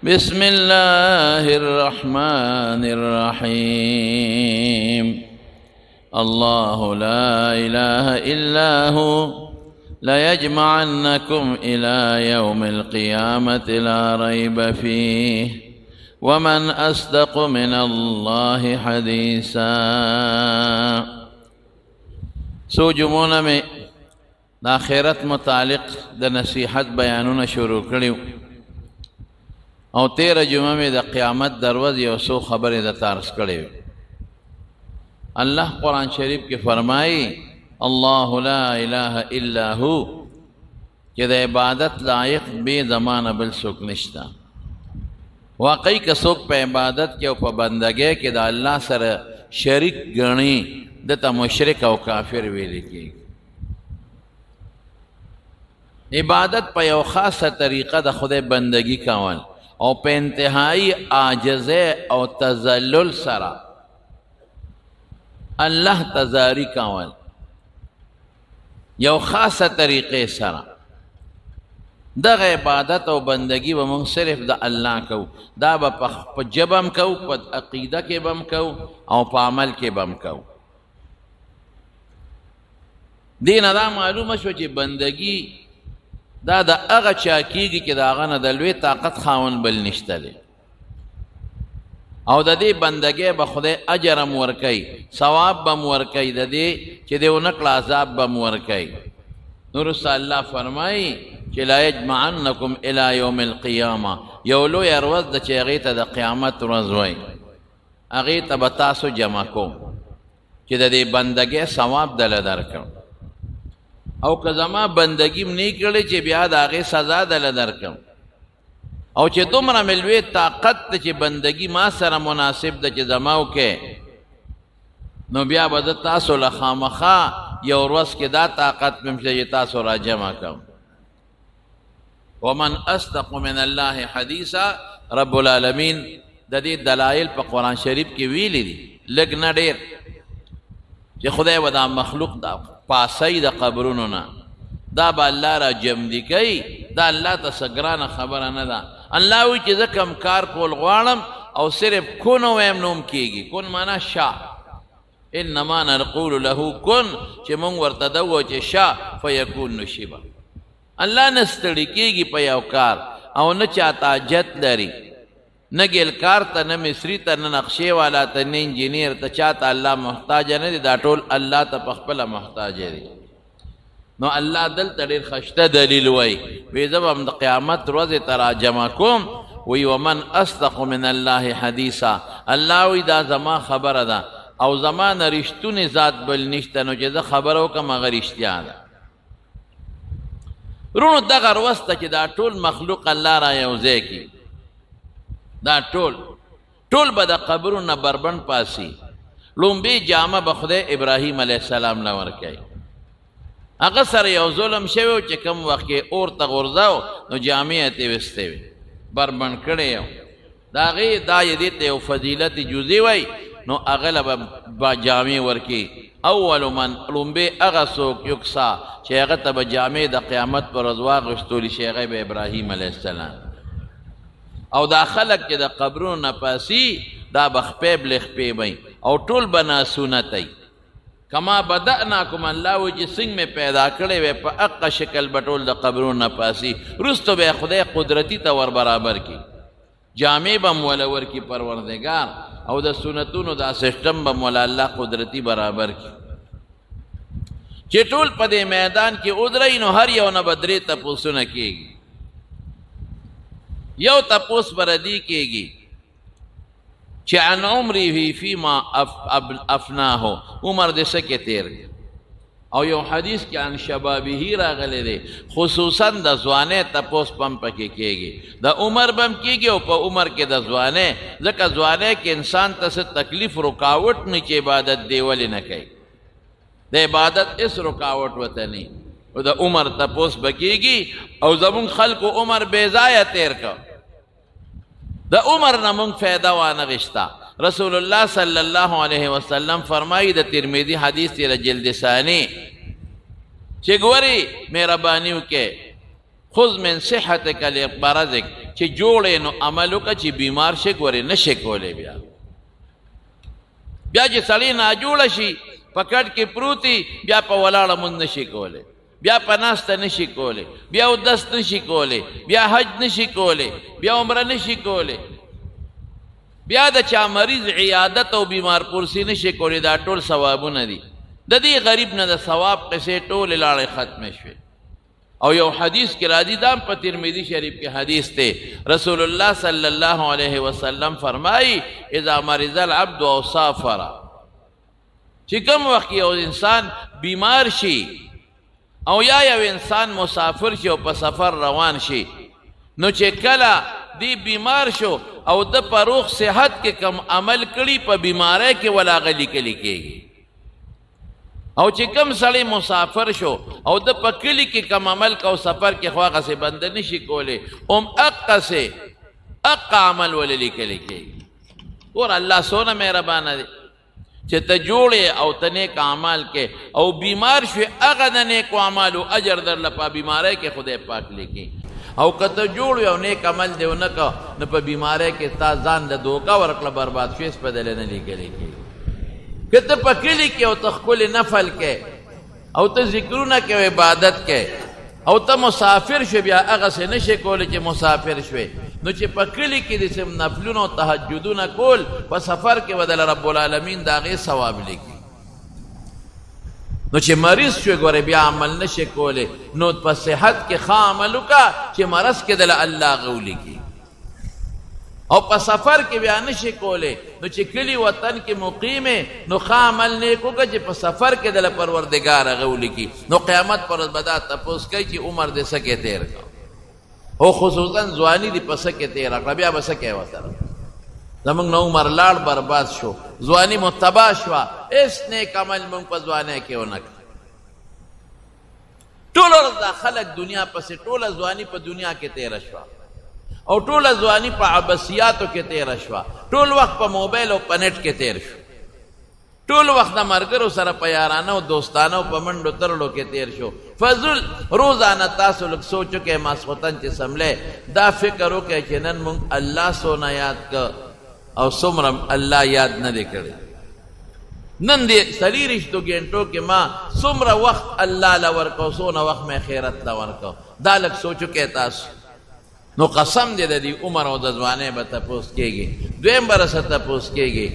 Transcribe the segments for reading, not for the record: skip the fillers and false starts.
بسم الله الرحمن الرحيم الله لا إله إلا هو ليجمعنكم إلى يوم القيامة لا ريب فيه ومن أصدق من الله حديثا. سو جمعون میں دا آخرت متعلق دا نصیحت بیانون شروع کریو او 13 جمعہ میں دا قیامت دروز یو سو خبر دا تارس کریو. اللہ قرآن شریف کے فرمائی اللہ لا الہ الا ہو کہ دا عبادت لائق بے زمان بل سوک نشتا. واقعی کا سوک پہ عبادت کے اوپا بندگے کہ دا اللہ سر شریک گنی دتا مشرک او کافر ویلی کی. عبادت پہ یو خاص طریقہ دا خود بندگی کول او پہ انتہائی عاجزے او تذلل سرا اللہ تزاری کول یو خاص طریقے سرا. دا عبادت او بندگی و من صرف دا اللہ کو دا با پا جبم کو پا عقیدہ کے بم کو او پا عمل کے بم کو. دین دا معلوم شو چی بندگی دا اغا چاکیگی که دا اغا ندلوی طاقت خاون بل نشتلی او دا دی بندگی بخدای اجرم ورکی ثواب بم ورکی دا دی چی دیو نقل عذاب بم ورکی. نورس اللہ فرمائی چی لا یجمعنکم الى یوم القیامة یولو یروز دا چی اغیتا دا قیامت رزوی اغیتا بتاسو جمع کو چی دا دی بندگی ثواب دل درکم او که زما بندگیم نی کړی چې بیا د هغې سزا دله درکم او چې دومره مې لوی طاقت ده چې بندگی ما سره مناسب ده چې زما وکې نو بیا به زه تاسو له خامخا یو ورځ کې دا طاقت مې شته چې تاسو را جمع کړم. ومن اصدق من الله حدیثا رب العالمین د دې دلایل په قرآن شریف کې ویلي دي لږ نه ډېر چې خدای و دا مخلوق دا پاسی دا قبرونو نا دا با اللہ را جمدی کئی دا اللہ تا سگران خبر ندا. اللہ وی چیز کم کار کول غوانم او صرف کنو ویم نوم کیگی. کن مانا شا انما نرقول له کن چی مونگ ورتدو چی شا فیکون نشیبا. اللہ نستڑی کیگی پا یو کار او نچاتا جت لری نگل کار تا نمصری تا نقشے والا تا انجینئر تا چاہتا اللہ محتاج ندی دا ټول اللہ تا پخپلا محتاج دی. نو اللہ دل تا دیر خشتا دلیل وی زب ہم دا قیامت روز ترا جمع کم وی ومن اصدق من اللہ حدیثا اللہ وی دا زما خبر دا او زمان رشتون ذات بل نشتا نو چیزا خبرو کم اگر اشتیا دا. رونو دا غر وستا چی دا ټول مخلوق اللہ را یوزے کی دا ټول به د قبرونه بربند پاسی. لومبی جامه به خدای ابراهیم علیه السلام له ورکوي. هغه سره یو ظلم شوی و چې کوم وخت کې اور ته غورځاو نو جامې یې ترې ویستې وې بربند کړی یو د هغې دا یې دې ته یو فضیلت جزي وی نو هغه له به جامې ورکي. اول من لومبی هغه څوک یکسا چې هغه ته به جامې د قیامت پر ورځ واغوستلی شي هغه به ابراهیم علیه السلام. او دا خلق چې د قبرونو نپاسی دا بخپیب لخپی بی او ټول بنا سنتی کما بدأناکم اللہ وی چې څنګه میں پیدا کړی وی په اقا شکل بټول د قبرونو نپاسی رستو به خدای قدرتی تا ور برابر کی جامع بم ولا ور کی پروردگار او د سنتونو دا سسٹم بم ولا اللہ قدرتی برابر کی چې ټول په دې میدان کې ودرې نو هر یو نه بدرې تپوسونه کیږي. یو تپوس بردی کیگی چی عن عمری فیما افناہو عمر دے سکے تیر او یو حدیث کی عن شبابی ہی راغلے دے خصوصاً دا زوانے تپوس پم پکے کیگی دا عمر بم کیگی او پا عمر کے دا زوانے ذکر زوانے کے انسان تس تکلیف رکاوٹ نیچے عبادت دیولی نکے دا عبادت اس رکاوٹ وطنی او دا عمر تپوس بکیگی او زمون خلق و عمر بیزایہ تیر کا دا عمر نمون فیدہ وانغشتا. رسول اللہ صلی اللہ علیہ وسلم فرمائی دا ترمیدی حدیث تیر جلد ثانی چگوری میرا بانیو کے خذ من صحتک لبرزک چې جوړې نو عمل وکړه چې بیمار شي ګورې نشي کولی بیا چې سړی ناجوړه شي په کټ کې پروتي بیا په ولاړه مونځ نشي کولی بیا په ناسته نشي کولی بیا اودس نشي کولی بیا حج نشي کولی بیا عمره نشي کولی بیا د چا مریض عیادت او بیمار پرسی نشي کولی دا ټول ثوابونه دي د دې غریب نه د ثواب قصې ټولې لاړې ختمې شوې او یو حدیث کې راځي دام په ترمذی شریف کې حدیث ته رسول الله صلی الله علیه وسلم فرمایي اذا مرض العبد او سافر چې کوم وخت یو انسان بیمار شي او یا یو انسان مسافر شي او په سفر روان شي نو چې کله دی بیمار شو او د پروخ صحت کې کم عمل کړي په بیماری کې ولا غلی کلی کېږي او چې کم سړی مسافر شو او د په کلي کې کم عمل کو سفر کې خواغه سے بنده نشي کولی اقا سے اقا عمل ولې لیکلی کېږي اور الله سونه مهربانه دی چې ته جوړې او ته نیک اعمال کې او بیمار شوې هغه د نیکو اعمالو اجر درله په بیماری کې خدای پاک لیکي او که ته جوړ یو نیک عمل دی ونه که نو په بیماری کې تا ځان د دوکه ورکړه برباد شوې سپدلی نه لیکلی کېږي که ته په کلي کې او ته ښکلې نفل کې او ته ذکرونه کې او عبادت کې او ته مسافر شوې بیا هغسې نشې کولی چې مسافر شوې نو چې په کلي کې د سم نفلونه او تهجدونه کول په سفر کې به دله رب العالمین د هغې ثواب لیکي نو چې مریض شوې ګورې بیا عمل نشې کولی نو په صحت کې ښه عمل وکړه چې مرض کې دله الله هغه ولیکي او په سفر کې بیا نشي کولی نو چې کلی وطن کې مقیمې نو ښه عمل نیک وکړه چې په سفر کې دله پروردګار هغه ولیکي نو قیامت پر ورځ به دا تپوس کوي چې عمر دې څه کې تېر کړه او خصوصا ځواني دې په څه کې تېره کړه بیا به څه کوې ورسره زمونږ نه عمر لاړ برباد شو ځواني مو تباه شوه هېڅ نیک عمل مونږ په ځوانۍ کې ونه کړه ټوله ورځ دا خلک دنیا پسې ټوله ځواني په دنیا کې تېره شوه او ټوله ځواني په عبثیاتو کې تېره شوه ټول وخت په موبایل او په نټ کې تېر شو ټول وخت د ملګرو سره په یارانه او دوستانه او په منډو ترړو کې تېر شو فضل روزانه تاسو لږ سوچ وکئ ماسخوتن چې سملی دا فکر وکئ چې نن مونږ الله څونه یاد که او څومره الله یاد نه دی کړی نن دې څلېرویشتو ګنټو کې ما څومره وخت الله له ورکو څونه وخت مې خیرت له ورکو دا لږ سوچ وکئ تاسو نو قسم دې د دې عمر او د ځوانۍ به تپوس کېږي دویم به رسه تپوس کېږي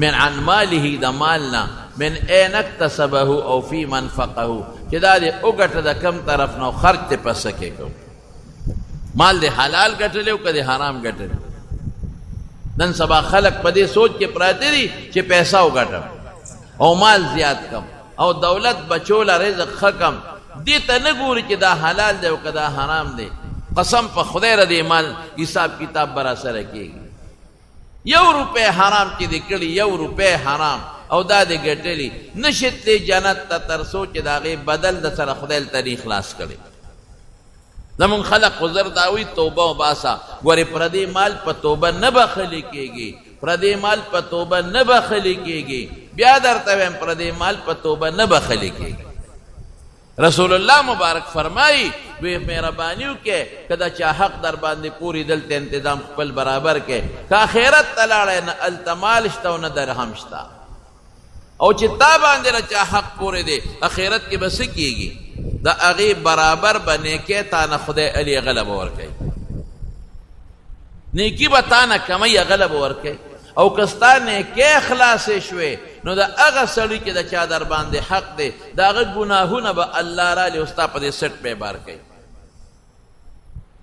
من عن ماله د مالنا من این اکتسبه او فی منفقه چې دا دې وګټه د کم طرف نه خرج دې په څه کې کوو مال دې حلال ګټلی او که دې حرام ګټلی نن سبا خلق په دې سوچ کې پراته دي چې پیسه وګټم او مال زیات کم او دولت بچوله رزق ښه کم دې ته نه ګوري چې دا حلال دی او که دا حرام دی قسم په خدای را دې مال حساب کتاب به راسره کېږي 1 روپۍ حرام چې دې کړي 1 روپۍ حرام او دا دې ګټلي نشي تللی جنت ته تر څو چې د هغې بدل د سره خدای له ترې خلاص کړي زمونږ خلق خو زر دا وایي توبه وباسه ګورې پردې مال په توبه نه بخلي کېږي پردې مال په توبه نه بخلي کېږي بیا درته وایم پردې مال په توبه نه بخلي کېږي رسول الله مبارک فرمایي وی مهرباني وکړئ که د چا حق در باندې پوری دلته انتظام خپل برابر کې که آخرت ته لاړی نه هلته مال شته او نه درهم شته او چې تا باندې د چا حق پورې دی آخرت کې به څه کېږي د هغې برابر به نیکۍ تا نه خدای علي هغله به ورکوي نیکي به تا نه کمی هغله به ورکوي او که ستا نیکۍ خلاصې شوې نو د هغه سړي چې د چا در باندې حق دی د هغه ګناهونه به الله رالی او ستا په دې سټ پې بار کوي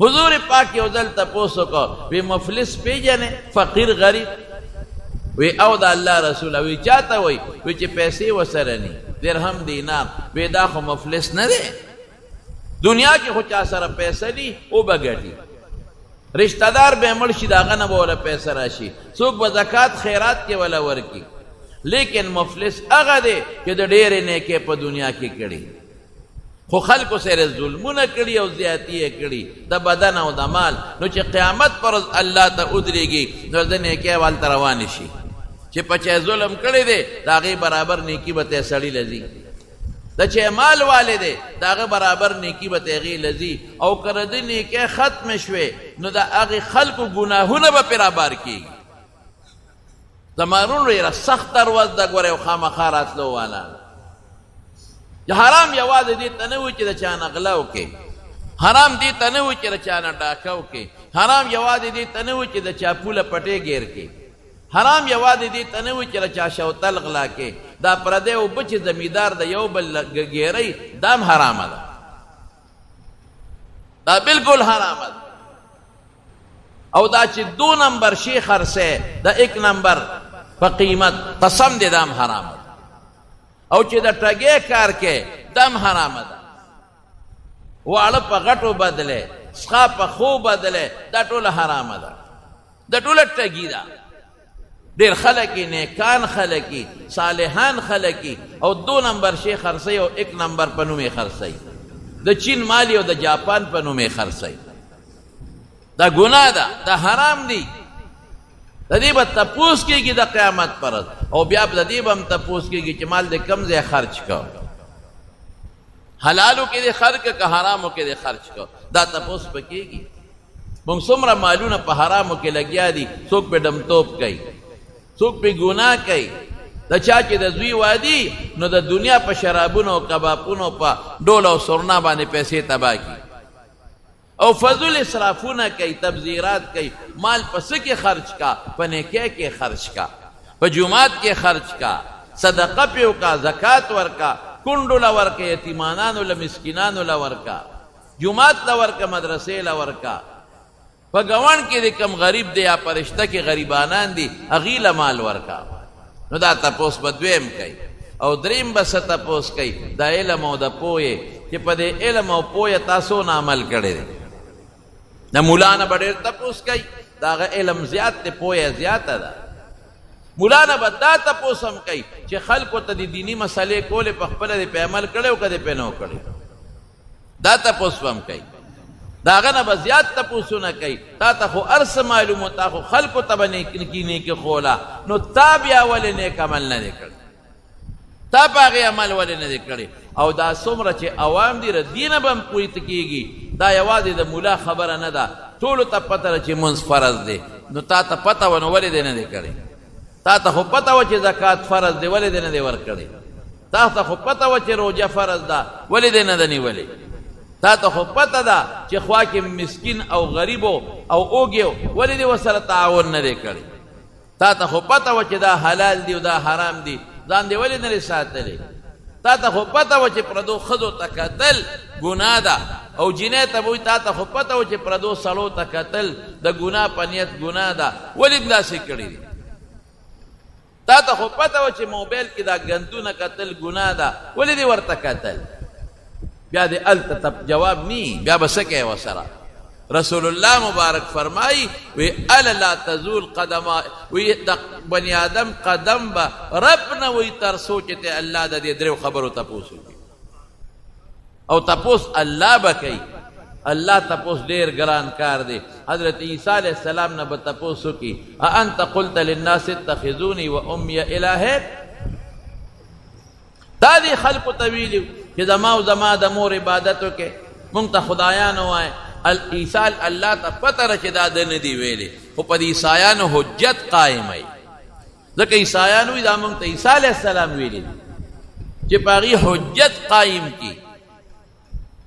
حضور پاک یو ځل تپوس وکړو وی مفلس پیژنې فقیر غریب وی او د الله رسوله وی چاته وی وی چې پیسې ورسره ني درهم دینار وی دا خو مفلس نه دی دنیا کې خو چا سره پیسه دي او به ګټي رشتہ دار به مړ شي د هغه نه به وله پیسه راشي څوک به زکات خیرات کې وله ورکي لیکن مفلس هغه دی چې د ډېرې نیکۍ په دنیا کې کړي خو خلکو سره ظلمونه کړي او زیاتي یې کړي د بدن او د مال نو چې قیامت پر ورځ الله ته ودرېږي نو د نیکۍ والته روانې شي چې په چا ظلم کړی دی د هغې برابر نیکي به ته سړي له ځي د چې مال والے دی د هغه برابر نیکي به تغې لذي او که د نیکۍ ختم شوې نو د هغې خلکو ګناهونه به پرې رابار کېږي. زما ورونو ډېره سخته ورځ ده ګوره یو خامخا راتلو والا حرام یوازې دې ته نه وي چې د چا نه غله وکړې، حرام دې ته نه وي چې د چا نه ډاکه وکړې، حرام یوازې دې ته نه وي چې د چا پوله پټې ګیر کړې، حرام یوازې دې ته نه وي چې د چا شوتل غلا کړې. دا پردی اوبه چې زمیندار د یو بل ګیرئ دا هم حرامه ده، دا بالکل حرامه ده. او دا چې 2 نمبر شی خرڅی د 1 نمبر په قیمت قسم دې دا هم حرامه ده. او چې د ټګۍ کار کې دا هم حرامه ده. واړه په غټو بدلې، څښا په خو بدلې، دا ټوله حرامه ده، دا ټوله ټګي ده. ډېر خلک یې نیکان خلک یې صالحان خلک یې او 2 نمبر شی خرڅوي او 1 نمبر په نوم یې خرڅوي، د چین مالی او د جاپان په نوم یې خرڅوي. دا ګناه ده، دا حرام دی. د دې به تپوس کېږي د قیامت پر ورځ او بیا د دې به هم تپوس کېږي چې مال دې کوم ځای خرچ کړ، حلالو کې دې خرچ کړه که حرامو کې دې خرچ کړه، دا تپوس به کېږي. موږ څومره مالونه په حرامو کې لګیا دي، څوک پې ډمتوب کوي، څوک پې ګناه کوي. د چا چې د زوی وادي نو د دنیا په شرابونو او کبابونو په ډول او سرنا باندې پیسې تباه کړي او فضول اسرافونه کوي، تبذیرات کوي. مال په څه کې خرچ کا؟ په نیکۍ کې خرچ کا، په جومات کې خرچ کا، صدقه پې وکړه، زکات ورکا، کونډو له ورکه، یتیمانانو له مسکینانو له ورکا، جومات له ورکه، مدرسې له ورکا. په ګاونډ کې د کم غریب دی یا په رشته کې غریبانان دي هغې له مال ورکا. نو دا تپوس به دویم کوي. او دریم به څه تپوس کوي؟ د علم او د پوهې چې په دې علم او پوهې تاسو نه عمل کړی دی. د مولا نه به ډېر تپوس کوي، د هغه علم زیات دی، پوهه زیاته ده. مولا نه به دا تپوس هم کوي چې خلکو ته د دیني مسلې کولې په خپله دې پې عمل کړی او که دې پې نه و کړی، دا تپوس به هم کوي. د هغه نه به زیات تپوسونه کوي. تا ته خو هر څه معلوم و، تا خو خلکو ته به نیکي خوله، نو تا بیا ولې نیک عمل نه دی کړی؟ تا په هغې عمل ولې نه دی کړی؟ او دا څومره چې عوام دي د دې نه به هم پوهېته کېږي. دا یوازې د مولا خبره نه ده، ټولو ته پته ده چې منځ فرض دی. نو تا ته پته وه نو ولې دی نه دی کړی؟ تا ته خو پته وه چې زکات فرض دی، ولې دی نه دی ورکړی؟ تا ته خو پته وه چې روژه فرض ده، ولې دی نه ده نیولې؟ تا ته خو پته ده چې خوا کې مسکین او غریبو او اوږیو ولې دې ورسره تعاون نه دی کړی؟ تا ته خو پته وه چې دا حلال دی او دا حرام دی، ځان دې ولې نه دی ساتلی؟ تا ته خو پته وه چې پردو ښځو ته کتل ګناه ده او جینۍ ته به وایي تا ته خو پته وه چې پردو سړو ته کتل د ګناه په نیت ګناه ده، ولې دې داسې کړي دي؟ تا ته خو پته وه چې موبایل کې دا ګندونه کتل ګناه ده، ولې دې ورته کتل؟ بیا دې هلته جواب نی، بیا به څه کوې ورسره؟ رسول الله مبارک فرمایي وی الا لا تزول قدما، وی د بني آدم قدم به رب نه وی تر څو چې ته الله د دې دریو خبرو تپوس وکړي. او تپوس الله به کوي. الله تپوس ډېر ګران کار دی. حضرت عیسی علیه السلام نه به تپوس وکړي اانت قلت للناس اتخذوني وامي الهین؟ دا دې خلکو ته ویلي چې زما او زما د مور عبادت وکړې، مونږ ته خدایان ووایه. عیسی الله ته پته ده چې دا ده نه دي ویلې، خو په دې عیسایانو حجت قایموي. ځکه عیسایان وایي دا مونږ ته عیسی علیه السلام ویلي دي چې په هغې حجت قایم کړي.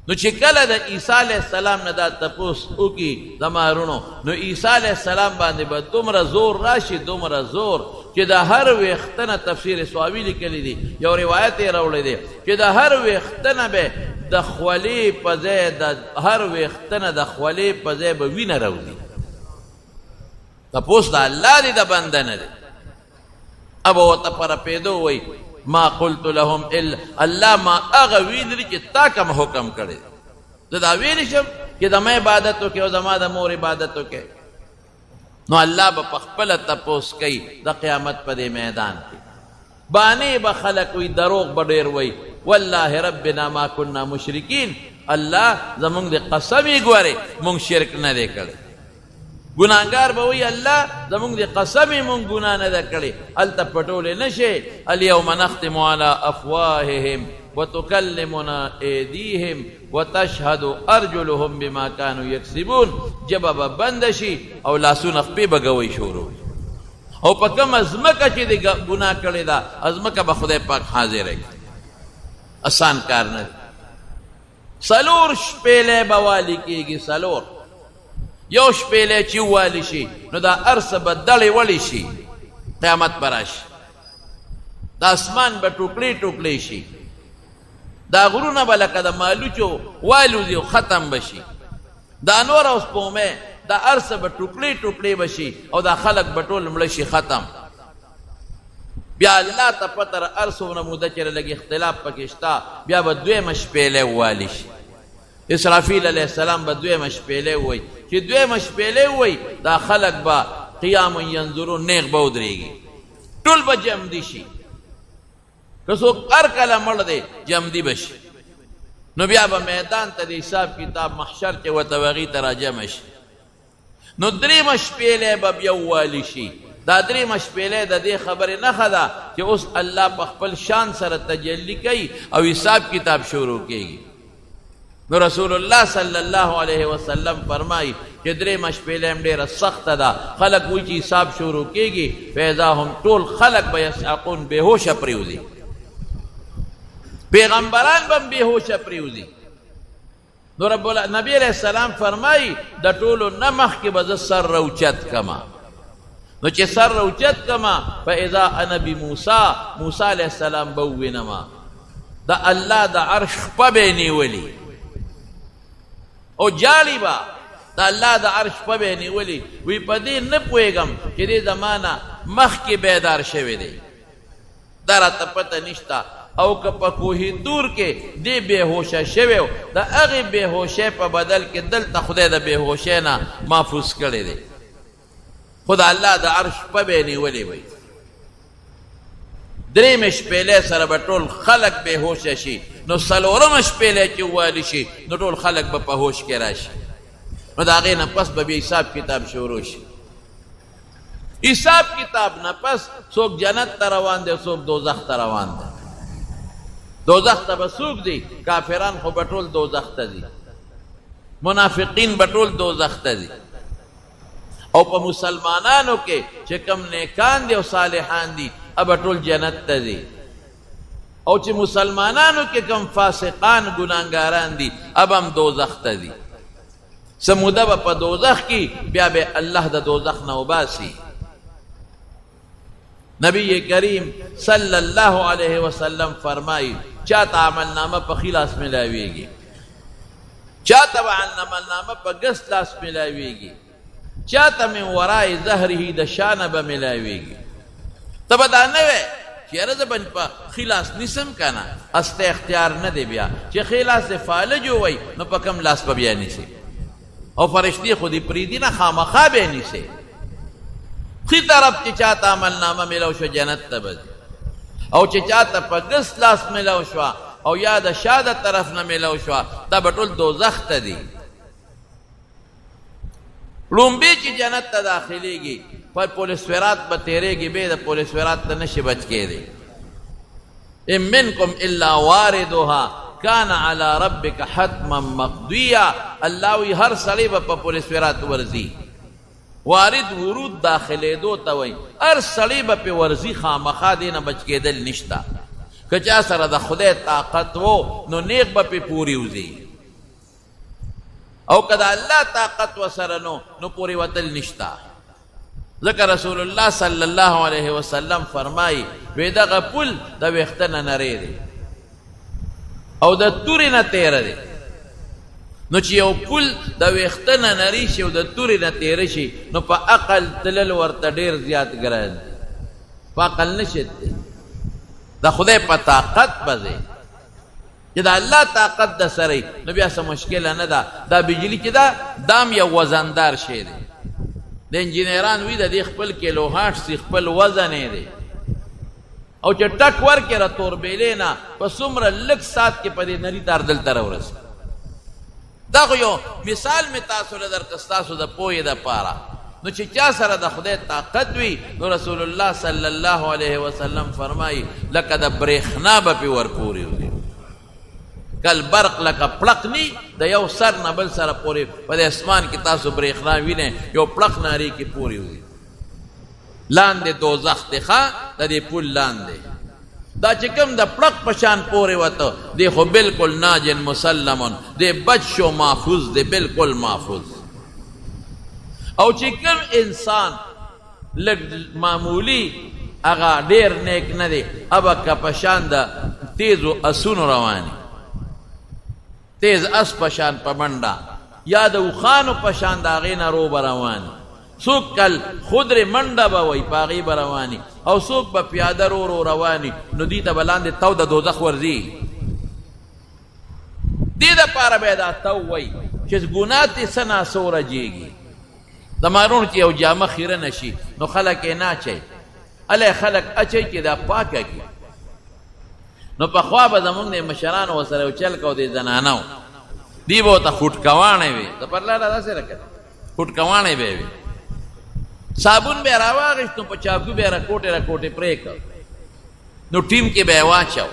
نو چې کله د عیسی علیه السلام نه دا تپوس وکړي زما وروڼو، نو عیسی علیه السلام باندې به دومره زور راشي، دومره زور چې د هر ویښته نه تفسیر سواوي لیکلی دي، یو روایت یې راوړی دی چې د هر ویښته نه به د خولې په ځای د هر ویښته نه د خولې په ځای به وینه راوځي. تپوس د الله دی، د بنده نه دی. اب ورته په رپېدو وایي ما قلت لهم الا، الله ما هغه ویلي چې تا کوم حکم کړی، زه دا ویلی شم چې زما عبادت وکړې او زما د مور عبادت وکړې. نو الله به په خپله تپوس کوي د قیامت په دې میدان کې. بانې به خلک وي، دروغ به ډېر وایي، والله ربنا ما كنا مشرکین، الله زمونږ د قسم یې ګورې مونږ شرک نه دی کړی. گناہگار به وی الله زمونږ د قسم یې مونږ ګناه نه ده کړې هلته پټولی نه شي الیوم نختم علی افواههم وتکلمنا ایدیهم وتشهد ارجلهم بما كانوا یکسبون ژبه به بنده شي او لاسونه خپې به ګوی شروع او په کومه ځمکه چې د ګناه کړې ده ځمکه به خدای پاک حاضره کړي آسان کار نه دی څلور شپېلې به والي کېږي څلور یو شپېلې چې ووالي شي نو دا ارڅ به دړې وړې شي قیامت به راشي د اسمان به ټوکړې ټوکړې شي دا غرونه به لکه د مالوچو والوځي او ختم به شي دا نور او سپومې دا ارڅ به ټوکړې ټوکړې به شي او دا خلک به ټول مړه شي ختم بیا الله ته پته را هر څومره موده چې لږ اختلاف پکې شته بیا به دویمه شپېلې ووالي شي اسرافیل علیه السلام به دویمه شپېلې ووایي چې دویمه شپېلې ووایي دا خلک به قیام ینظرون نیغ به ودرېږي ټول به جمدي شي که څوک هر کله مړ دی جمدي به شي نو بیا به میدان ته د حساب کتاب محشر چې ورته هغې ته راجمع شي نو درېیمه شپېلې به بیا ووالي شي دا درېیمه شپېلې د دې خبرې نښه ده چې اوس الله په خپل شان سره تجلی کوي او حساب کتاب شروع کېږي نو رسول الله صلی الله علیه وسلم فرمایي چې درېیمه شپېلې هم ډېره سخته ده خلک وایي چې حساب شروع کېږي فاذا هم ټول خلک به یصعقون بېهوشه پرېوځي پیغمبران به هم بېهوشه پرېوځي نو نبی علیہ السلام فرمایي د ټولو نه مخکې به زه سر راوچت کما نو چې سر راوچت کما فاذا انا بموسی موسی علیہ السلام به ووینما د الله د عرش خپه به یې نیولي او جاړي به د الله د عرش خپه به یې نیولي وی په دې نه پوهېږم چې دې زما نه مخکې بیدار شوی دی دا راته پته نشته او که په کوهي دور کې دې بېهوشه شوی و د هغې بېهوشۍ په بدل کې دلته خدای د بېهوشۍ نه محفوظ کړی دی خو د الله د عرش شپه به یې نیولې وی درېیمې شپېلې سره به ټول خلک بېهوشه شي نو څلورمه شپېلې چې ووالي شي نو ټول خلک به په هوش کې راشي نو د هغې نه پس به بیا حساب کتاب شروع شي حساب کتاب نه پس څوک جنت ته روان دی څوک دوزخ ته روان دی دوزخ ته به څوک دی کافران خو به ټول دوزخ ته دي منافقین به ټول دوزخ ته دي او په مسلمانانو کې چې کم نیکان دي او صالحان دي ابه ټول جنت ته دي او چې مسلمانانو کې کم فاسقان ګناهګاران دي ابه هم دوزخ ته دي څه موده به په دوزخ کې بیا به الله د دوزخ نه وباسي نبی کریم صلی الله علیه وسلم فرمایي چاته عملنامه په ښي لاس میلاویږي چاته به عملنامه په ګس لاس میلاویږي چاته من ورای ظهره د شانه به میلاویږي ته به دا نه وی چې یاره زه به په ښي لاس نیسم که نه هسته اختیار نه دی بیا چې ښي لاس د فالج ووی نو په کم لاس به بیا نیسي او فرشتې خو دې پرېږدي نه خامخا به یې نیسي ښي طرف چې چاته عملنامه میلاو شوه جنت ته به ځي او چې چاته په ګس لاس میلاو شوه او یا د شا د طرف نه میلاو شوه دا به ټول دوزخ ته دي لومبی چې جنت ته داخلیږي پر پولیس ورات به تیریږي بې د پولیس ورات ته نشي بچ کېدی ان منکم الا واردها کان علی ربک حتما مقضیا الله وی هر سړی به په پولیس ورات ورځي وارد ورود داخلېدو ته وایي هر سړی به پې ورځي خامخا دې نه بچ کېدل نشته که چا سره د خدای طاقت و نو نیغ به پې پورې وځي او که د الله طاقت وسره نو پورې وتل نشته ځکه رسول الله صلی الله علیه وسلم فرمایي وی دغه پل د ویښته نه نری دی او د تورې نه تیره دی نو چې یو پل د ویښته نه نری شي او د تورې نه تیره شي نو په عقل تلل ورته ډېر زیات ګران دی په عقل نشي د خدای په طاقت به ځې چې د الله طاقت د سره نو بیا څه مشکله نه ده دا بجلي چې ده دام یو وزندار شی دی د انجینران وي د دې خپل کیلوهاټ سي خپل وزن یې دی او چې ټک ورکې را توربیلې نه په څومره لږ ساعت کې په دې نري تار دلته راورسي دا خو یو مثال مې تاسو له درکړه ستاسو د پوهې دپاره نو چې چا سره د خدای طاقت وي نو رسول الله صلی الله علیه وسلم فرمایي لکه د برېښنا به پې ورپورې وي کل برق لکه پړق نی د یو سر نه بل سره پورې په دې اسمان کې تاسو برېښنا وینئ یو پړق نارې کې پورې وي لاندې دوزخ دی ښه د دې پل لاندې دا چې کوم د پړق په شان پورې وته دی خو بالکل ناجن مسلمون دی بچ شو محفوظ دی بالکل محفوظ او چې کوم انسان لږ معمولی هغه ډېر نیک نه دی ابه که په شان د تیزو اسونو رواني تیز اس په شان په منډه یا د اوښانو په شان د هغې نه رو به رواني څوک کل خودرې منډه به وایي په هغې به رواني او څوک به پیاده رو رو رواني نو دوی ته به لاندې تو د دوزخ ورځي دې دپاره به یې دا تو وایي چې ګناه تې څه ناڅه ورجېږي د مارون چې یو جامه خیره نشي نو خلک یې نه اچوي هلی خلک اچوي چې دا پاکه کړي نو پخوا به زمونږ د مشرانو ورسره یو چل کو د زنانو دی به ورته خوټکواڼې وي د پر لاره داسې راکړه خوټکواڼې به یې وي صابون به یې راواغېست نو په چاقو به یې راکوټې پرې کړ نو ټیم کې به یې واچو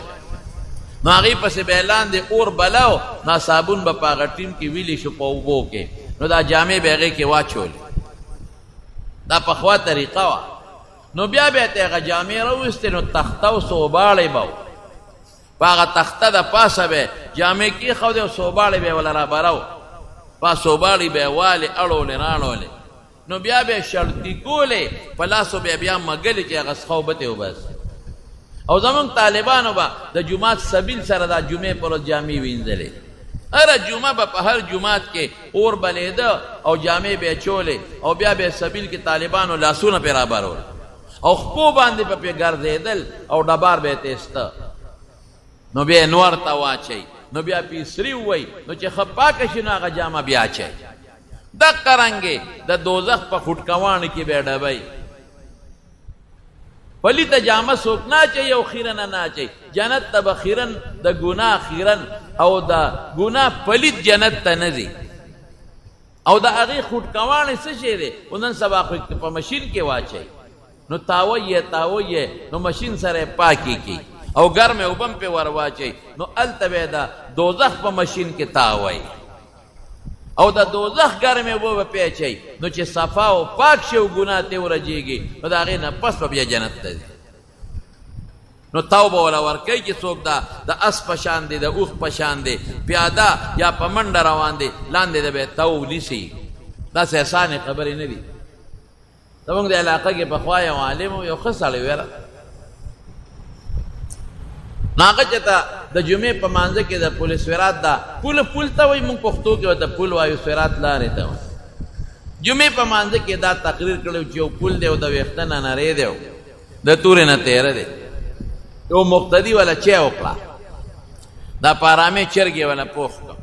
نو هغې پسې به یې لاندې اور بلاو نو صابون به په هغه ټیم کې ویلی شو په اوبو کې نو دا جامې به هغې کې واچولې دا پخوا طریقه وه نو بیا به یې ته هغه جامې راویستې نو تخته او صوباړې به په هغه تخته د پاسه به جامې کېښودې او صوباړې به یې وله رابرو په صوباړې به یې والې اړولې راړولې نو بیا به یې شړطي کولې په لاسو به یې بیا مګلې چې هغه څخوبتې وباسي او زمونږ طالبانو به د جومات سبیل سره دا جمعې پر ورځ جامې وینځلې هره جمعه به په هر جومات کې اور بلیده او جامې به یې چولې او بیا به یې سبیل کې طالبانو لاسونه پرې رابرول او خپو باندې به پرې ګرځېدل او ډبار به یې تیسته نو بیا یې نور ته واچوي نو بیا پې سري ووایي نو چې ښه پاکه شي نو هغه جامه بیا اچوي دقه رنګې د دوزخ په خوټکواڼو کې به یې ډبوي پلیته جامه څوک نه اچوي او خیرنه نه اچوي جنت ته به خیرن د ګناه خیرن او د ګناه پلیت جنت ته نه ځي او د هغې خوټکواڼې څه شی دی خو نن سبا خو په مشین کې واچوي نو تاوی یې نو مشین سره یې پاکې کړي او ګرمې اوبه هم پې ور واچوي نو هلته به یې د دوزخ په مشین کې تاوی او د دوزخ ګرمې اوبه به پې اچوي نو چې صفا او پاک شي او ګناه ترې ورجېږي نو د هغې نه پس به بیا جنت ته ځي نو تو به وله ورکوي چې څوک د اس په شان دی د اوښ په شان دی پیاده یا په منډه روان دی لاندې د به یې تو نیسي داسې اسانې خبرې نه دي زمونږ د علاقه کې پخوا یو عالم و یو ښه سړی ویره نو هغه چې ته د جمعې په مانځه کې د پل سویرات دا پل ته وایي مونږ پښتو کې ورته پل وایو سویرات لارې ته وایي جمعې په مانځه کې دا تقریر کړی چې یو پل دی او د ویښته نه نری دی د تورې نه تیره دی یو مقتدي والا چای وکړه دا په ارامۍ چرګې والا پوخ کړه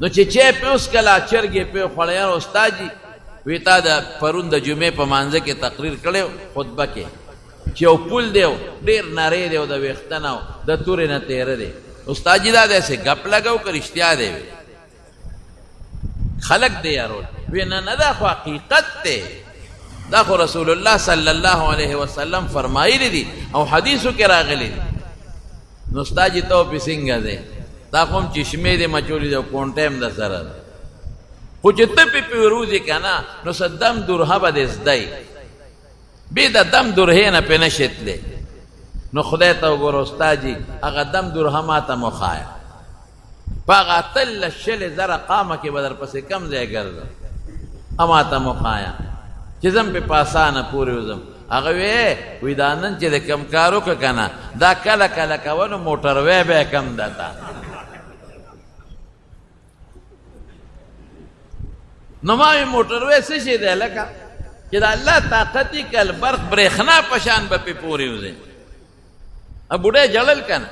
نو چې چای پې وڅښله چرګې پې وخوړه یاره استاد جي وی تا د پرون د جمعې په مانځه کې تقریر کړی خطبه کې چې یو پل دی ډېر نری دی او د ویښته نه د تورې نه تیره دی استاد جي دا داسې ګپ لګو که رښتیا دی وی خلق دی یارول وی نه دا خو حقیقت دی دا خو رسول الله صلی الله علیه وسلم فرمایلی دي او حدیثو کې راغلی دي نو استاد جي ته پې څنګه دی دا خو هم چشمې دی مچولي دی او کونټه هم د سره ده خو چې ته پې وروځې که نه نو څه دم درهه به دې زده بې د دم درهې نه پې نشې تللی نو خدای ته وګوره استاد جي هغه دم درهه ما ته مو ښایه په هغه اتلس شلې زره قامه کې به در پسې کم ځای ګرځم ما ته مو ښایه چې زم پې په اسانه پورې وځم هغه وی دا نن چې د کم کار وکړه که نه دا کله کله کوه نو موټروی به یې کم ده تا نو ما وی موټروی څه شی دی لکه چې د الله طاقت یې کل برق برېښنا په شان به پې پورې وځي بوډۍ جړل که نه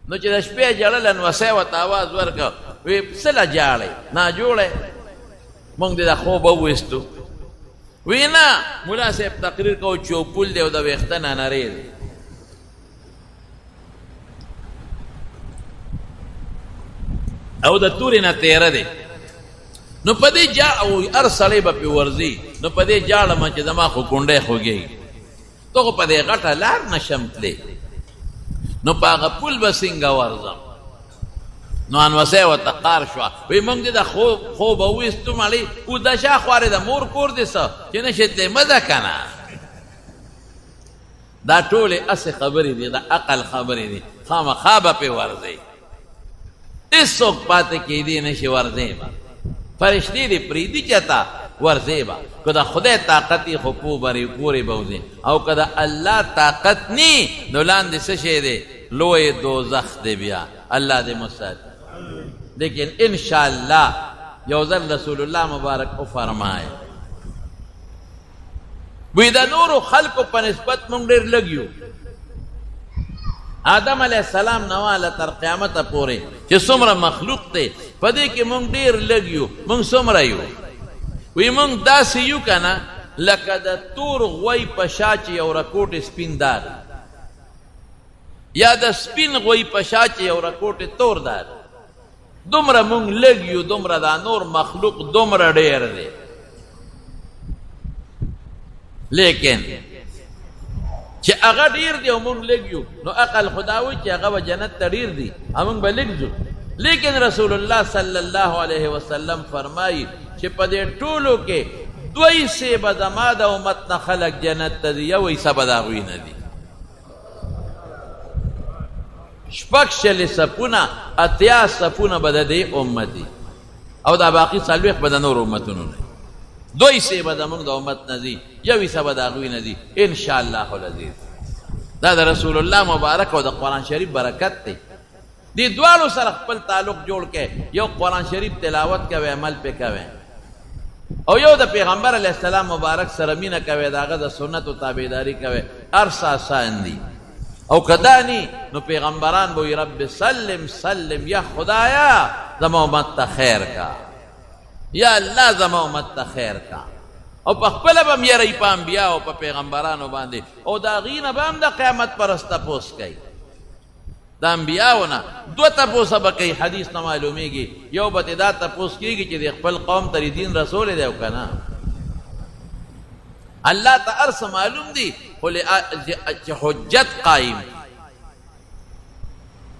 نو چې د شپې جړله نو وسی ورته اواز ورکړه وی څه له جاړئ ناجوړی مونږ دې د خوبه وویستو وی نه ملا صاحب تقریر کو چې یو پل دی او د ویښته نه نری دی او د تورې نه تیره دی نو پدې جا او هر سړی به پې ورځي نو پدې جاړم چې زما خو کونډی خوږېږي ته خو په دې غټه لار نشم تللی نو په هغه پل به څنګه ورځم نو انوسۍ ورته قار شوه وایي موږ دې د خوب وویستو مړې اوده شا خوارې د مور کور دې څه چې نشې تللی مه ده که نه دا ټولې هسې خبرې دي د عقل خبرې دي خامخا به پې ورځئ هېڅوک پاتې کېدی نشي ورځئ به فرشتې دې پرېږدي چېرته ورځئ به که د خدای طاقت یې خو پورې به وځې او که د الله طاقت نی نو لاندې څه شی دی لوی دوزخ دی بیا الله دې مستعد لیکن انشاءالله یو ځل رسول الله مبارک وفرمایه وی د نورو خلقو په نسبت مونږ ډېر لږ یو آدم علیه السلام نواله تر قیامته پورې چې څومره مخلوق دی په دې کې مونږ ډېر لږ یو مونږ څومره یو وی مونږ داسې یو که نه لکه د تور غوی په شا چې یو رکوټ سپین دار یا د سپین غوی په شا چې یو رکوټ تور دار دومره مونږ لږ یو دومره دا نور مخلوق دومره ډېر دی لیکن چې هغه ډېر دی او مونږ لږ یو نو عقل خدا وایي چې هغه به جنت ته ډېر دي او مونږ به لږ ځو لیکن رسول الله صلی الله علیه وسلم فرمایي چې په دې ټولو کې دوه حصې به زما د امت نه خلک جنت ته ځي یو حصه به د هغوی نه دي شپږ شلې صفونه اتیا صفونه به د دې امت دي او دا باقي څلوېښت به د نورو امتونو نه دو حصې به زموږ د امت نه ځي یو حصه به د هغوی نه ځي انشاءالله العزیز دا د رسول الله مبارک او د قرآن شریف برکت دی دې دواړو سره خپل تعلق جوړ کړئ یو قرآن شریف تلاوت کوئ عمل پې کوئ او یو د پیغمبر علیه السلام مبارک سره مینه کوئ د هغه د سنتو تابعداري کوئ هر څه آسان دي او که دا نی نو پیغمبران به وایي رب سلم سلم یا خدایا زما امت ته خیر کا یا الله زما امت ته خیر کا او په خپله به م یری په انبیا او په پیغمبرانو باندې او د هغې نه به هم د قیامت پرس تپوس کوي د انبیاو نه دوه تپوسه به کوي حدیث نه معلومیږي یو به تې دا تپوس کېږي چې د خپل قوم ته دین رسولی دی او که نه الله ته هر څه معلوم دي خو چې حجت قایم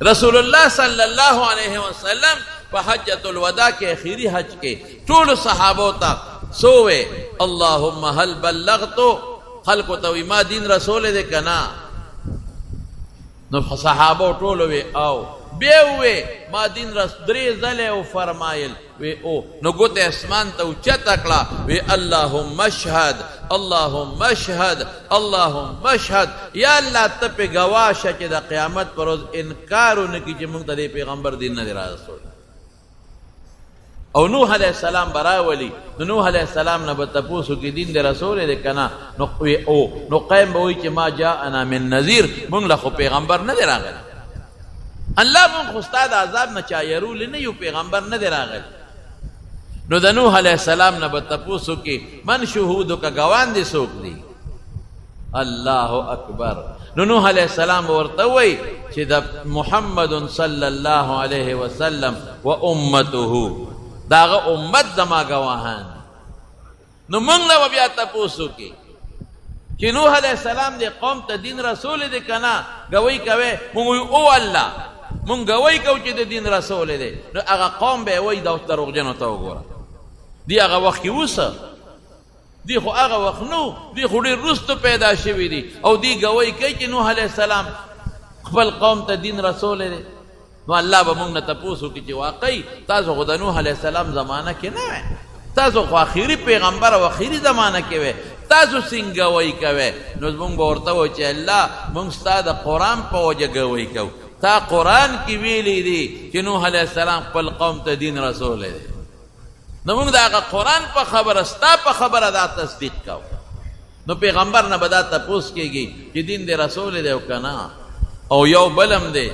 رسول الله صلی الله علیه وسلم په حجة الوداع کې اخیری حج کې ټولو صحابو ته سووې اللهم هل بلغتو خلقو ته وی ما دین رسولی دی که نه نو صحابو ټولو وی او بیا وی ما دین درې ځلې وفرمایل وی او نو ګوتې اسمان ته اوچته کړه وی اللهم اشهد اللهم اشهد اللهم اشهد یا الله ته پې ګواه شه چې د قیامت پر ورځ انکار ونه کړي چې موږ ته د پیغمبر دین نه دی رارسولی او نوح علیه السلام براولی نو نوح علیه السلام نه به تپوس وکړي دین د رسول دی که نه نو قیم به وایي چې ما جاءنا من نذیر مونږ له خو پیغمبر نه دی راغلی الله مونږ خو ستا د عذاب نه چا یرولی نه یو پیغمبر نه دی راغلی نو د نوح علیه السلام نه به تپوس وکړي من شهودو که ګوان دې څوک دی الله اکبر نو نوح علیه السلام ورته وایي چې د محمد صلی الله علیه وسلم و امته داغه امت زما گواهان نو مونږ نه به بیا تپوس وکړي چې نوح علیه السلام دې قوم ته دین رسول دی که نه ګوی کوئ مونږ وایو او الله مونږ ګوی کوو چې د دین رسول دی نو هغه قوم به یې وایي دا دروغجنو ته وګوره دی هغه وخت کې اوسه دی خو هغه وخت نو دی خو ډېر وروستو پیدا شوي دي او دی ګوی کوي چې نوح علیه السلام خپل قوم ته دین رسول دی نو الله به مونږ نه تپوس وکړي چې واقعي تاسو خو د نوح علیه السلام زمانه کې نه وی تاسو خو آخري پیغمبر او آخري زمانه کې وی تاسو څنګه ګوی کوئ نو مونږ به ورته وایو چې الله مونږ ستا د قرآن په وجه ګوی کوو تا قرآن کې ویلی دي چې نوح علیه السلام خپل قوم ته دین رسولی دی نو مونږ د هغه قرآن په خبره ستا په خبره دا تصدیق کوو نو پیغمبر نه به دا تپوس کېږي چې دین دې رسولی دی او که نه او یو بلم دی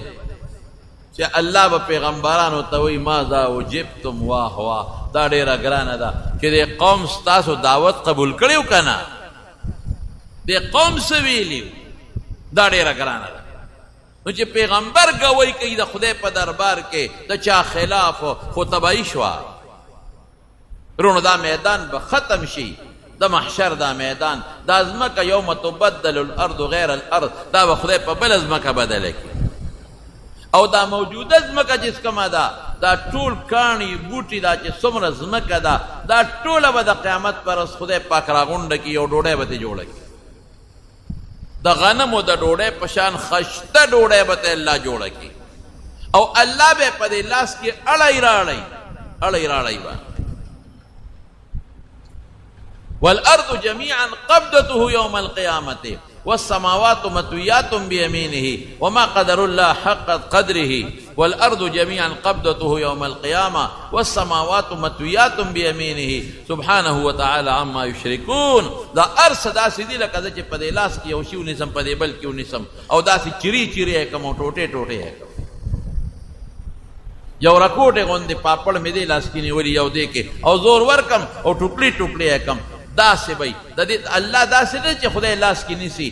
چې الله به پیغمبرانو ته وایي ماذا وجبتم واه واه دا ډېره ګرانه ده چې دې قوم ستاسو دعوت قبول کړی و که نه دې قوم څه ویلي دا ډېره ګرانه ده نو چې پیغمبر ګوی کوي د خدای په دربار کې د چا خلاف خو تباهي شوه رونو دا میدان به ختم شي، د محشر دا میدان، دا ځمکه یوم تبدل الارض غیر الارض، دا به خدای په بله ځمکه بدله کړي. او دا موجوده ځمکه چې کومه ده، دا ټول کاڼي بوټي دا چې څومره ځمکه ده، دا ټوله به د قیامت پر ورځ خدای پاک راغونډه کړي او ډوډۍ به ترې جوړه کړي. د غنمو د ډوډۍ په شان خشته ډوډۍ به ته الله جوړه کړي، او الله به په دې لاس کې اړی راړی به. والارض جميعا قبضته يوم القيامة والسماوات مطويات بيمينه وما قدر الله حق قدره. والارض جميعا قبضته يوم القيامة والسماوات مطويات بيمينه سبحانه وتعالى عما يشركون. دا ارس داسې دي لکه چې په دې لاس کې یو شی ونیسم، په دې بل کې ونیسم، او داسې چیرې یې کړم او ټوټې یې کړم. یو رکوټې غوندې پاپړ مې دې لاس کې نیولي یو دې کې، او زور ورکم او ټوکړي یې کړم. داسې بی د دې الله داسې نه چې خدای لاس کې نیسي،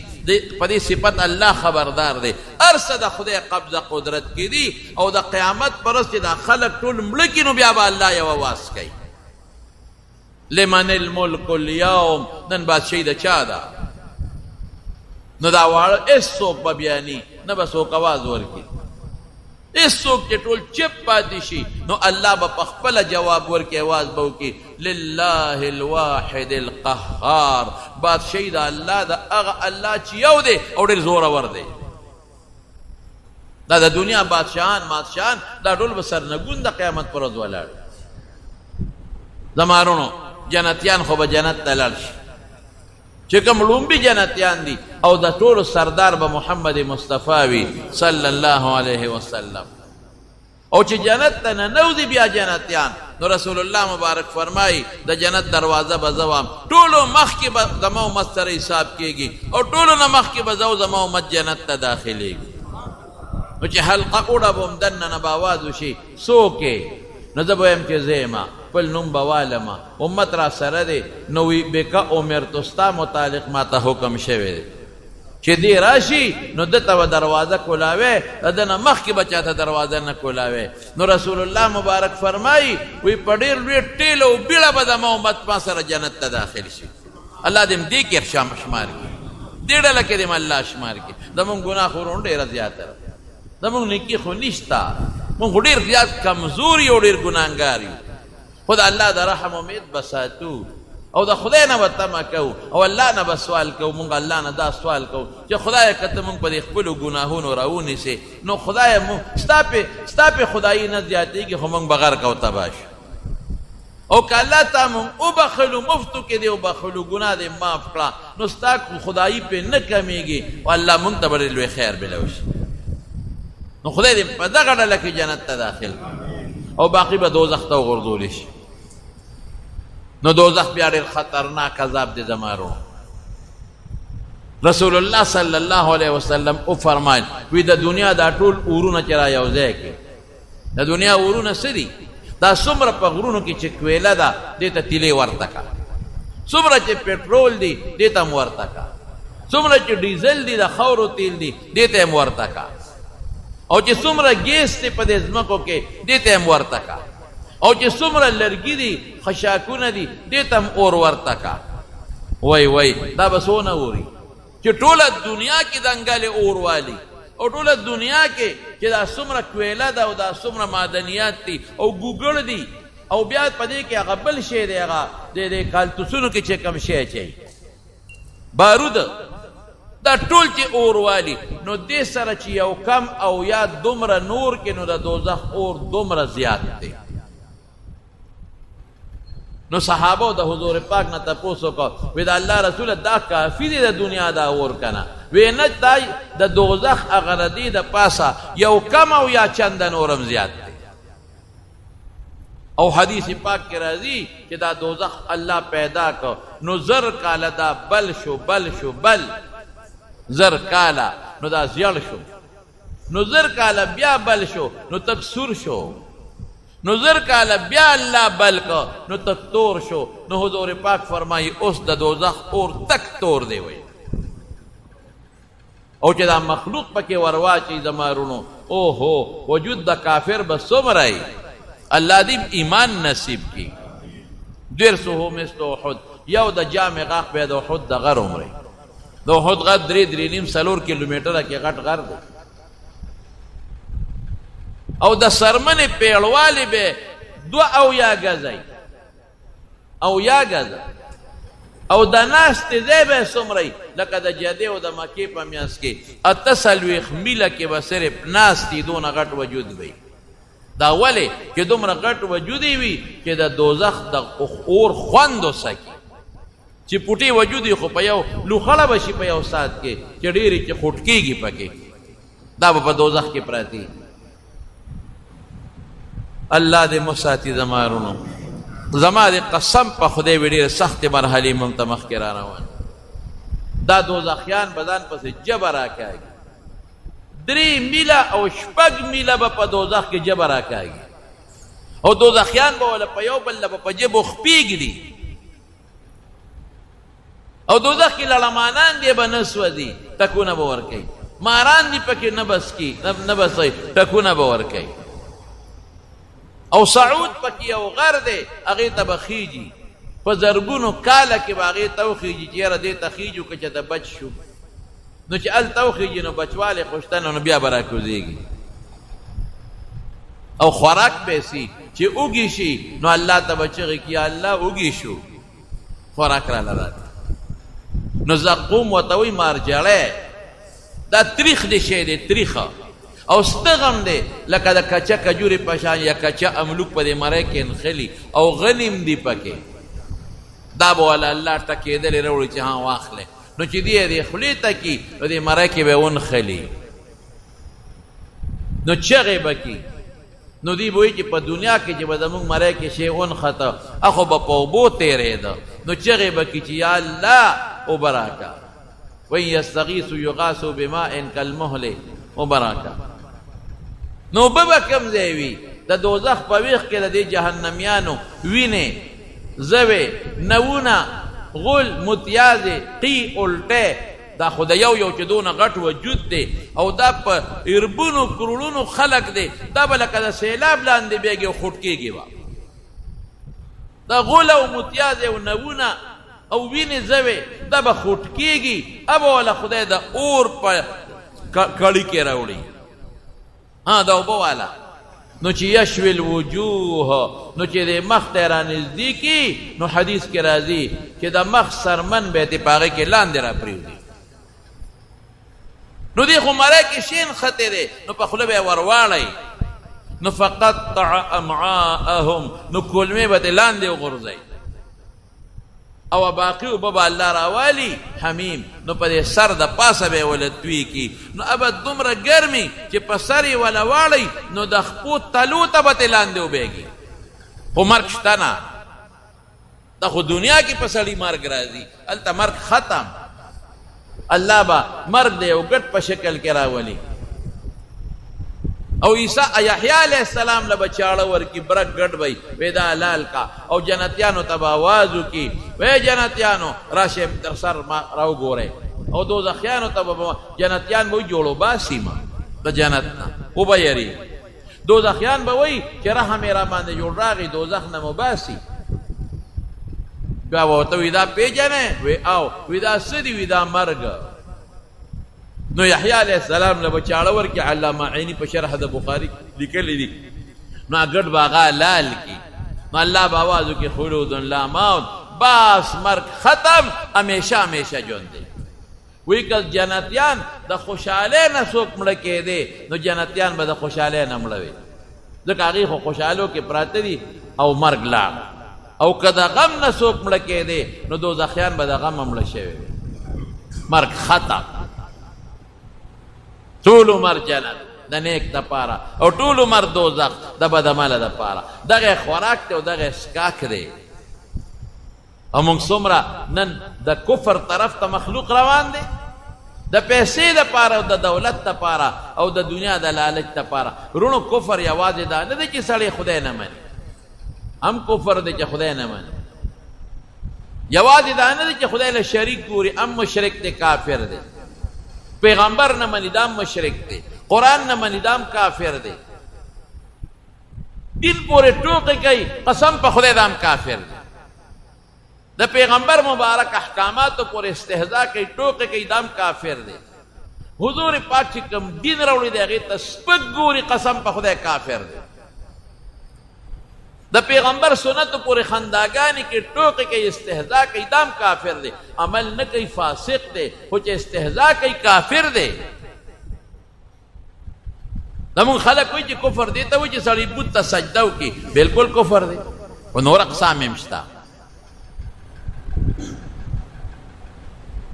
په دې صفت الله خبردار دی. هر څه د خدای قبضه قدرت کې دي، او د قیامت پر ورځ چې دا خلک ټول مړه کړي نو بیا به الله یو اواز کوي، لمن الملک اليوم، نن بادشاهي د چا ده؟ نو دا واړه هېڅوک به بیاني نه به څوک اواز ورکړي، هېڅوک چې ټول چپ پاتې شي نو الله به په خپله جواب ورکړي، اواز به وکړي لله الواحد القهار. بادشاهي د الله د هغه الله چې یو دی او ډېر زورور دی. دا د دنیا بادشاهان دا ټول به سرنګون د قیامت پر ورځ ولاړ. زما وروڼو جنتیان خو به جنت ته لاړ شي، چې کوم لومبي جنتیان دي، او د ټولو سردار به محمد مصطفی وي صلی الله علیه وسلم. او چې جنت ته ننوځي بیا جنتیان، نو رسول الله مبارک فرمایي د جنت دروازه به زه وم، ټولو مخکې به زما امت سره حساب کېږي، او ټولو نه مخکې به زه زما امت جنت ته داخلېږي. نو چې حلقه اوړه به هم دننه به آواز وشي څوک یې، نو زه به وایم چې زه یم، خپل نوم به والمه، امت را سره دی. نو وی بکه امرتو ستا متعلق ما ته حکم شوی دی چې دی راشي نو ده ته به دروازه کولاوی، د ده نه مخکې به چاته دروازه نه کولاوی. نو رسول الله مبارک فرمایي وی په ډېر لوی ټیل او بیړه به زما امت ما سره جنت ته داخل شي. الله دې م دې کې شمار کړي، دې ډله کې دې م الله شمار کړي. زمونږ ګناه خو ورونو ډېره زیاته ده، زمونږ نیکي خو نشته، مونږ خو ډېر زیات کمزور یو، ډېر ګناهګار یو. خو د الله د رحم امید به ساتو، او د خدای نه به تمه کوو، او الله نه به سوال کوو. مونږ الله نه دا سوال کوو چې خدایه که ته مونږ په دې خپلو ګناهونو راونیسې، نو خدایه ستا پې خدایي نه زیاتېږي، خو مونږ به غرق او تباه شو. او که الله تا مونږ وبخلو، مفتو کې دې وبخلو، ګناه دې معاف کړه، نو ستا خدایي پې نه کمیږي، او الله مونږ ته به ډېر لوی خیر بلوشي. نو خدای دې په دغه ډله کې جنت ته داخل او باقي به دوزخ ته وغورځولی شي. نو دوزخ بیا ډېر خطرناک عذاب دی زما وروڼو. رسول الله صلی الله علیه وسلم وفرمایل وی د دنیا دا ټول اورونه چې را یو ځای کړي، د دنیا اورونه څه دي؟ دا څومره په غرونو کې چې کویله ده دې ته تیلې ورته کړه، څومره چې پټرول دی دې ته هم ورته کړه، څومره چې ډیزل دی د خاورو تیل دی دې ته هم ورته کړه، او چې څومره ګیس دی په دې ځمکو کې دې ته هم ورته کړه، او چې څومره لرګي دي خشاکونه دي دې ته هم اور ورته کړه. وای دا به څونه اوري چې ټوله دنیا کې دنګلې اور والي، او ټوله دنیا کې چې دا څومره کویله ده او دا څومره معدنیات دي او ګوګړ دي، او بیا په دې کې هغه بل شی دی، هغه د کالتوسونو کې چې کوم شی اچوي بارود، دا ټول چې اور والي، نو دې سره چې یو کم او یا دومره نور کې، نو د دوزخ اور دومره زیات دی. نو صحابه د حضور پاک نه تپوس وکړه، وی د الله رسوله دا کافي دی د دنیا دا اور کنه؟ وی نه، دا د دوزخ هغه ردي د پاسه یو کم او یا چنده نورم زیات دی. او حدیث پاک کې راځي چې دا دوزخ الله پیدا کړ، نو زر کاله دا بل شو زر کاله، نو دا زیړ شو، نو زر کاله بیا بل شو، نو تک سور شو، نو زر کاله بیا الله بل کو، نو تک تور شو. نو حضور پاک فرمایي اوس د دوزخ اور تک تور دی وی، او چې دا مخلوق پکې ورواچي زما وروڼو، اوهو وجود د کافر به څومره ای. الله دې ایمان نصیب کړي. درسه مثل احد یو د جامع غاق بیا د احد د غر عمره د احد غر 3.5 کیلومتره کې غټ غر دی او د سرمنې پیړوالی به 2 گزی او یا گزی او د ناستې ځای به څومره لکه د جدې او د مکې په میانځ کې 48 میله کې به صرف ناستې دونه غټ وجود وي دا ولې چې دومره غټ وجود وي چې د دوزخ د اور خوند وسکي چې پوټي وجود خو په یو لوخړه بشي په یو سات کې چې ډېرې چې خوټ کېږي پکې دا به په دوزخ کې پراتی الله دې مساتی زمارونو زما دې قسم په خدای وی ډېرې سختې مرحلې موږ ته مخکې را روان دا دوزخیان به ځان پسې جبه راکاږي 3 میله او 6 میله به په دوزخ کې جبه راکاږي او دوزخیان به وله په یو بل به په جبو خپې ږدي او دوزخ کې لړمانان دې به نه سوځي ټکونه به ورکوي ماران دې پکې نه بسوي ټکونه به ورکوي او سعود پکې یو غر دی هغې ته به خیجي په زرګونو کاله کې به هغې ته وخیجي چې یاره دې ته خیجو که چې ته بچ شو نو چې هلته وخیجي نو بچوالی خوشته نو بیا به راکوزېږي او خوراک به سي چې اوږي شي نو الله ته به چغې کړي یا الله اوږي شو خوراک راله راکړه نو زقوم ورته وایي مارجړی دا تریخ دی شی دی تریخه او ستغم دی لکه د کچه کجورې په شان یا کچه املوک په دې مری کې نښلي او غنیم دی پکې دا به والا الله ټکېدلې راوړي چې ها واخلې نو چې دی دې خولې ته کي نو دې مری کې به ونښلي نو چغې به کي نو دی به وایي چې په دنیا کې چې به زمونږ مری کې شی ونښته اخو به په اوبو تېرېده نو چغې به کي چې یا الله اوبه راکړه وایي یستغیثو یغاثو بماء کالمهل اوبه راکړه نو اوبه به کوم ځای وي د دوزخ په ویښ کې د دې جهنمیانو وینې زوې نوونه غول متیازې قی الټی دا خو د یو چې دونه غټ وجود دی او دا په اربونو کروڑونو خلق دی دا به لکه د سیلاب لاندې بیږي او خوټ کېږي به دا غول او متیازې او نوونه او وینې زوې دا به خوټ کېږي ابه والا خدای د اور په کړي کې راوړي دا اوبه والا نو چې یشوي الوجوه نو چې د مخ ته رانږدې کي نو حدیث کې راځي چې د مخ سرمن به یې په هغې کې لاندې را پرېږدي نو دې خو مری کې شین خطې دی نو په خوله به یې ورواړئ نو فقطع امعاءهم نو کولمې به ترې لاندې وغورځئ او باقی اوبه به الله راوالي حمیم نو په دې سر د پاسه به یې وله توی کي نو ابه دومره ګرمي چې په سر یې وله واړئ نو د خپو تلو ته به ترې لاندې وبېږي خو مرګ شته نه دا خو دنیا کې په سړي مرګ راځي هلته مرګ ختم الله به مرګ د یو ګټ په شکل کې راولي او یحیی علیہ السلام له به چاړه ورکي برک ګډ وی وی دا حلال کا او جنتیانو ته به آواز وکړي وی جنتیانو راشئ در سر ما راوګورئ او دوزخیانو ته به جنتیان به وایي جوړو باسي ما د جنت نه وبه یري دوزخیان به وایي چې رحم یې را باندې جوړ راغی دوزخ نه مو باسي بیا به ورته وي دا پېژنې وی او وی دا څه دي وي دا مرګ نو یحیی علیہ السلام له به چاړه ورکړي علامه عیني په شرح د بخاري لیکلی دي نو ګډ به هغه لال کي نو الله به آواز وکړي خلود لا موت بس مرګ ختم همیشه همیشه ژوند دی وایي که جنتیان د خوشحالۍ نه څوک مړه کېدی نو جنتیان به د خوشحالۍ نه مړه وي ځکه هغې خو خوشحالو کې پراته دي او مرګ لاړ او که د غم نه څوک مړه کېدی نو دوزخیان به د غم مړه شوي مرګ ختم ټول عمر جنت د نیک دپاره او ټول عمر دوزخ د بدعمله دپاره دغه خوراک دی او دغه څښاک دی او موږ څومره نن د کفر طرف ته مخلوق روان دی د پیسې دپاره او د دولت دپاره او د دنیا د لالچ دپاره رونو کفر یوازې دا نه دی چې سړی خدای نه مني هم کفر دی چې خدای نه مني یوازې دا نه دی چې خدای له شریک ګوري هم مشرک دی کافر دی پیغمبر نه مني دام مشرک دی قرآن نه مني دام کافر دی دین پورې ټوکې کوي قسم په خدای دام کافر دی د پیغمبر مبارک احکاماتو پر استهزاء کوي ټوکې کوي دام کافر دی حضور پاک چې کوم دین راوړی دی هغې ته سپک ګوري قسم په خدای کافر دی د پیغمبر سنتو پورې خنداګانې کې ټوکې کوي استهزاء کوي دام کافر دی عمل نه کوي فاسق دی خو چې استهزاء کوي کافر دی زمونږ خلک وایي چې کفر دی ته وایي چې سړی بت ته سجده وکړي بلکل کفر دی خو نور اقسام هم شته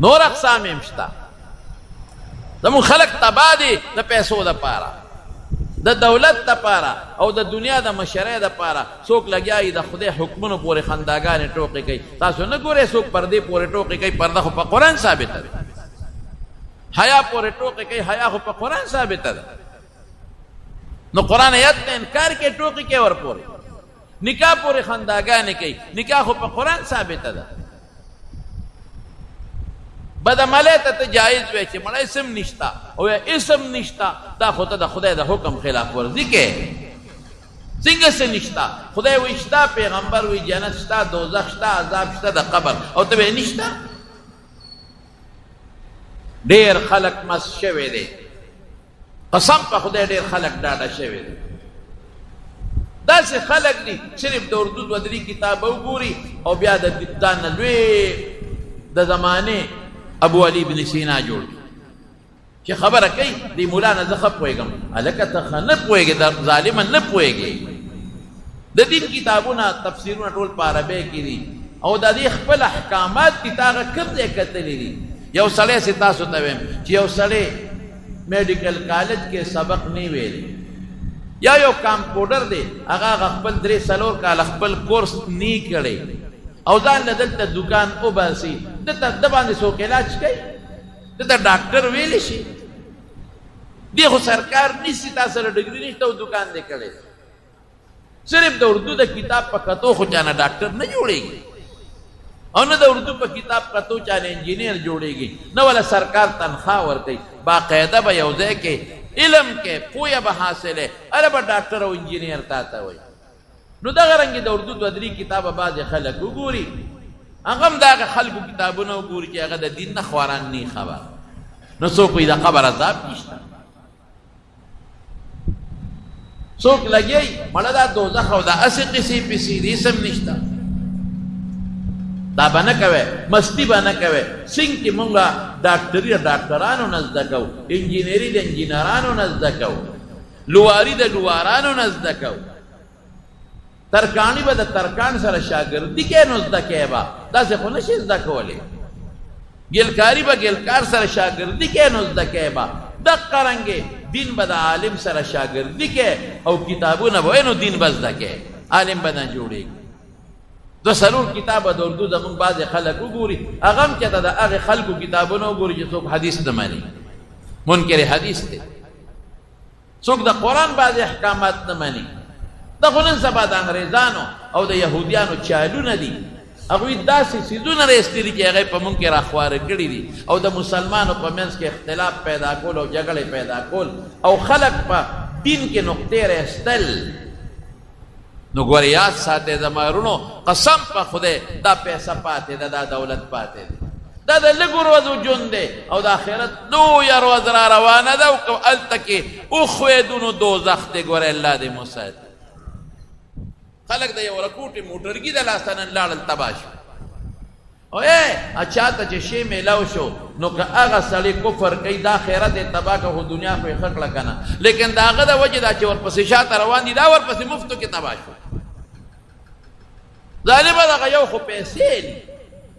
نور اقسام هم شته زمونږ خلک تباه دي د پیسو دپاره د دولت دپاره او د دنیا د مشرۍ دپاره څوک لګیا وي د خدای حکمونو پورې خنداګانې ټوکې کوي تاسو نه ګورئ څوک پردې پورې ټوکې کوي پرده خو په قرآن ثابته ده حیا پورې ټوکې کوي حیا خو په قرآن ثابته ده نو قرآن آیت ته انکار کوي ټوکې کوي ورپورې نکاح پورې خنداګانې کوي نکاح خو په قرآن ثابته ده بدعملی ته ته جایز وی چې مړه اسم نشته او اسم نشته دا خو ته د خدای د حکم خلاف ورزي کې څنګه څه نشته خدای وایي شته پیغمبر وایي جنت شته دوزخ شته عذاب شته د قبر او ته وایې نشته ډېر خلک مس شوی دی قسم په خدای ډېر خلک ډاډه شوی دی داسې خلک دي صرف د اردو دوه درې کتابه وګوري او بیا د ځان نه لوی د زمانې ابو علی بن سینا جوړ چې خبره کوي دی مولا نه زه ښه پوهېږم هلکه ته ښه نه پوهېږې ظالمه نه پوهېږې د دین کتابونه تفسیرونه ټول په عربۍ کې دي او د دې خپل احکامات دي تا هغه کوم ځای کتلي دي یو سړی سې تاسو ته وایم چې یو سړی میډیکل کالج کې سبق نه ویلی یا یو کمپاوډر دی هغه خپل 3-4 کاله خپل کورس نه کړی او ځان له دلته دکان وباسي دته د باندې څوک علاج کوي دته ډاکټر ویلی شي دی خو سرکار نیسي تا سره ډګري نشته او دکان دی کړی صرف د اردو د کتاب په کتو خو چانه ډاکټر نه جوړېږي او نه د اردو په کتاب کتو چانه انجینیر جوړېږي نه ولا سرکار تنخواه ورکوي باقاعده به یو ځای کې علم کې پویه به حاصلې اره به ډاکټر او انجینیر تا ته وایي نو دغه رنګې د اردو دوه درې کتابه بعضې خلک وګوري هغه هم د هغه خلکو کتابونه وګوري چې هغه د دین نه خواران نه خبر نو څوک وایي د قبر عذاب نشته څوک لګیایي مړه دا دوزخ او دا هسې قصې پسې دي اسم نشته دا به نه کوئ مستي به نه کوئ څنګه چې مونږ ډاکټري د ډاکټرانو نه زده کوو انجینري د انجینرانو نه زده کوو لواري د لوارانو نه زده کوو ترکاڼي به د ترکاڼ سره شاګردي کوې نو زده کوې به داسې خو نه شي زده کولی ګلکاري به ګلکار سره شاګردي کوې نو زده کوې به دقه رنګې دین به د عالم سره شاګردي کوې او کتابونه به وایې نو دین به زده کوې عالم به نه جوړېږي 2-3 کتابه د اردو زمونږ بعضې خلک وګوري هغه هم چېته د هغې خلکو کتابونه وګوري چې څوک حدیث نه مني منکر حدیث دی څوک د قرآن بعضې احکامات نه مني دا خو نن سبا د انګریزانو او د یهودیانو چالونه دي هغوی داسې څیزونه راایستلي چې هغه په موږ کې راخواره کړي دي او د مسلمانو په منځ کې اختلاف پیدا کول او جګړې پیدا کول او خلک په دین کې نقطې راایستل نو ګورې یاد ساتئ زما ورونو قسم په خدای دا پیسه پاتې ده دا دولت پاتې ده دا د لږو ورځو ژوند دی او د آخرت لویه ورځ را روانه ده او هلته کې وښوېدو نو دوزخ دی ګورې الله دې مو ساتي خلق د یو رکوټې موټرګي د لاسه نن لاړل تباه شو او چا ته چې شی میلاو شو نو که هغه سړی کفر کوي دا خیرت یې تباه که خو دنیا خو یې ښه کړه که نه لیکن د هغه د وجې دا چې ورپسې شاته روان دي دا ورپسې مفتو کې تباه شو ظالم دغه یو خو پیسې دي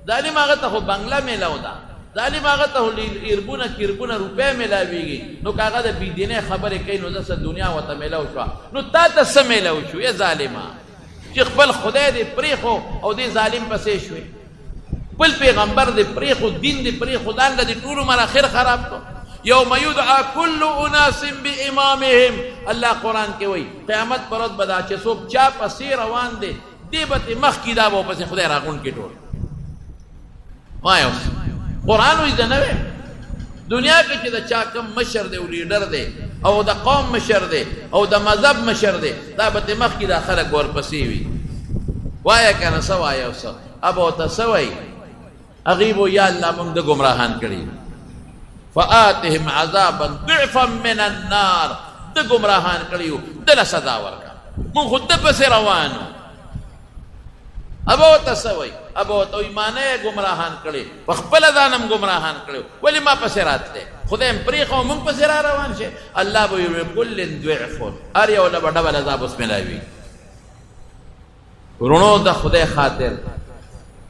ظالم هغه ته خو بنګله میلاو ده ظالم هغه ته خو ایربونه کیربونه روپۍ میلاویږي نو که هغه د بېدینۍ خبرې کوي نو داسې دنیا ورته میلاو شوه نو تا ته څه میلاو شو یې ظالمه چې خپل خدای دې پرېښو او دې ظالم پسې شوې خپل پیغمبر دې پرېښو دین دې پرېښو دا د دې ټول عمر اخر خراب کړو یوم یدعا کل اناس بامامهم الله قرآن کې وایي قیامت پر ورځ به دا چې څوک چا پسې روان دی دې به ترې مخکې دا به پسې خدای راغونډ کړي ټول وایه اوس قرآن وایي زه نه ویم دنیا کې چې د چا کم مشر دی او لیډر دی او د قوم مشر دی او د مذهب مشر دی دا به ترې مخکې دا خلک ورپسې وي وایه که نه څه وایه اوس اب او تسوي اغيبو یا الله موږ د گمراهان کړي فآتهم عذابا ضعفا من النار د گمراهان کړیو دله سزا ورکا موږ خود پس روانو اب او تسوي اب او تو ایمانه گمراهان کړي خپل ځانم گمراهان کړي ولی ما پس راته خدایم پریخو موږ پس را روان شه الله به کل ضعف ار یو له ډبل عذاب بسم الله وی ورونو د خدای خاطر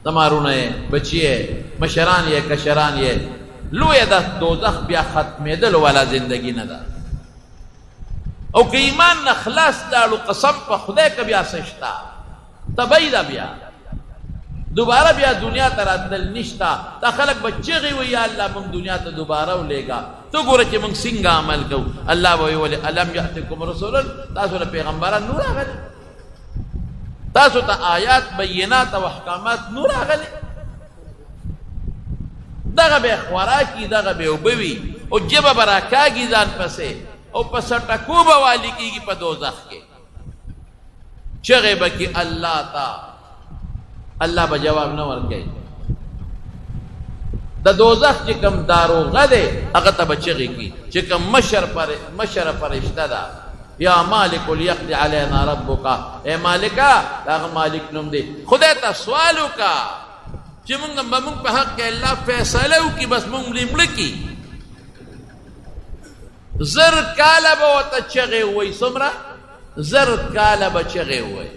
تمارونه بچیه مشران یې کشران یې لوی د دوزخ بیا ختمېدل والا زندگی نه ده او که ایمان نه خلاص داړو قسم په خدای که بیا سشتا تبعی ده بیا دوباره بیا دنیا ته راتلل نشتا دا خلک به چغې وي یا الله موږ دنیا ته دوباره ولېږه ته ګوره چې موږ څنګه عمل کوو الله به ویل الم یأتکم رسول تاسو له پیغمبران نور راغلي تاسو ته آیات بینات او احکامات نور راغلي دغه به خوراکي دغه به وبوي او جبه براکاږي ځان پسې او پس ټکو به والی کېږي په دوزخ کې چغې به کې الله تا الله به جواب نه ورکوي د دوزخ چې کوم داروغه دی هغه ته به چغې کي چې کوم مشر فرشته ده یا مالک لیقضي علینا ربک اے مالکا هغه مالک نوم دی خدای ته سوال وکړه چې موږ په حق کې الله فیصله وکړي بس موږ مړه کړي زر کاله به ورته چغې ووایي څومره زر کاله به چغې ووایي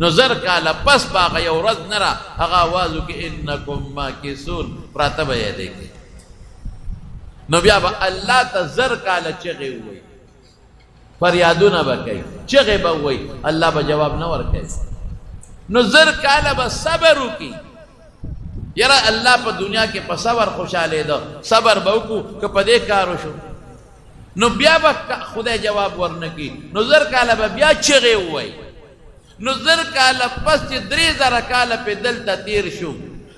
نو زر کاله پس به هغه یو ورځ نه را هغه آواز وکړي انکم ماکثون پراته به یې دی نو بیا به الله ته زر کاله چغې ووایي فریادونه به کوي چغې به ووایي الله به جواب نه ورکوي نو زر کاله به صبر وکړي یاره الله په دنیا کې په صبر خوشاله ده صبر به وکړو که په دې کار وشو نو بیا به خدای جواب ورنکړي نو زر کاله به بیا چغې ووایي نو زر کاله پس چې 3000 کاله په دلته تیر شو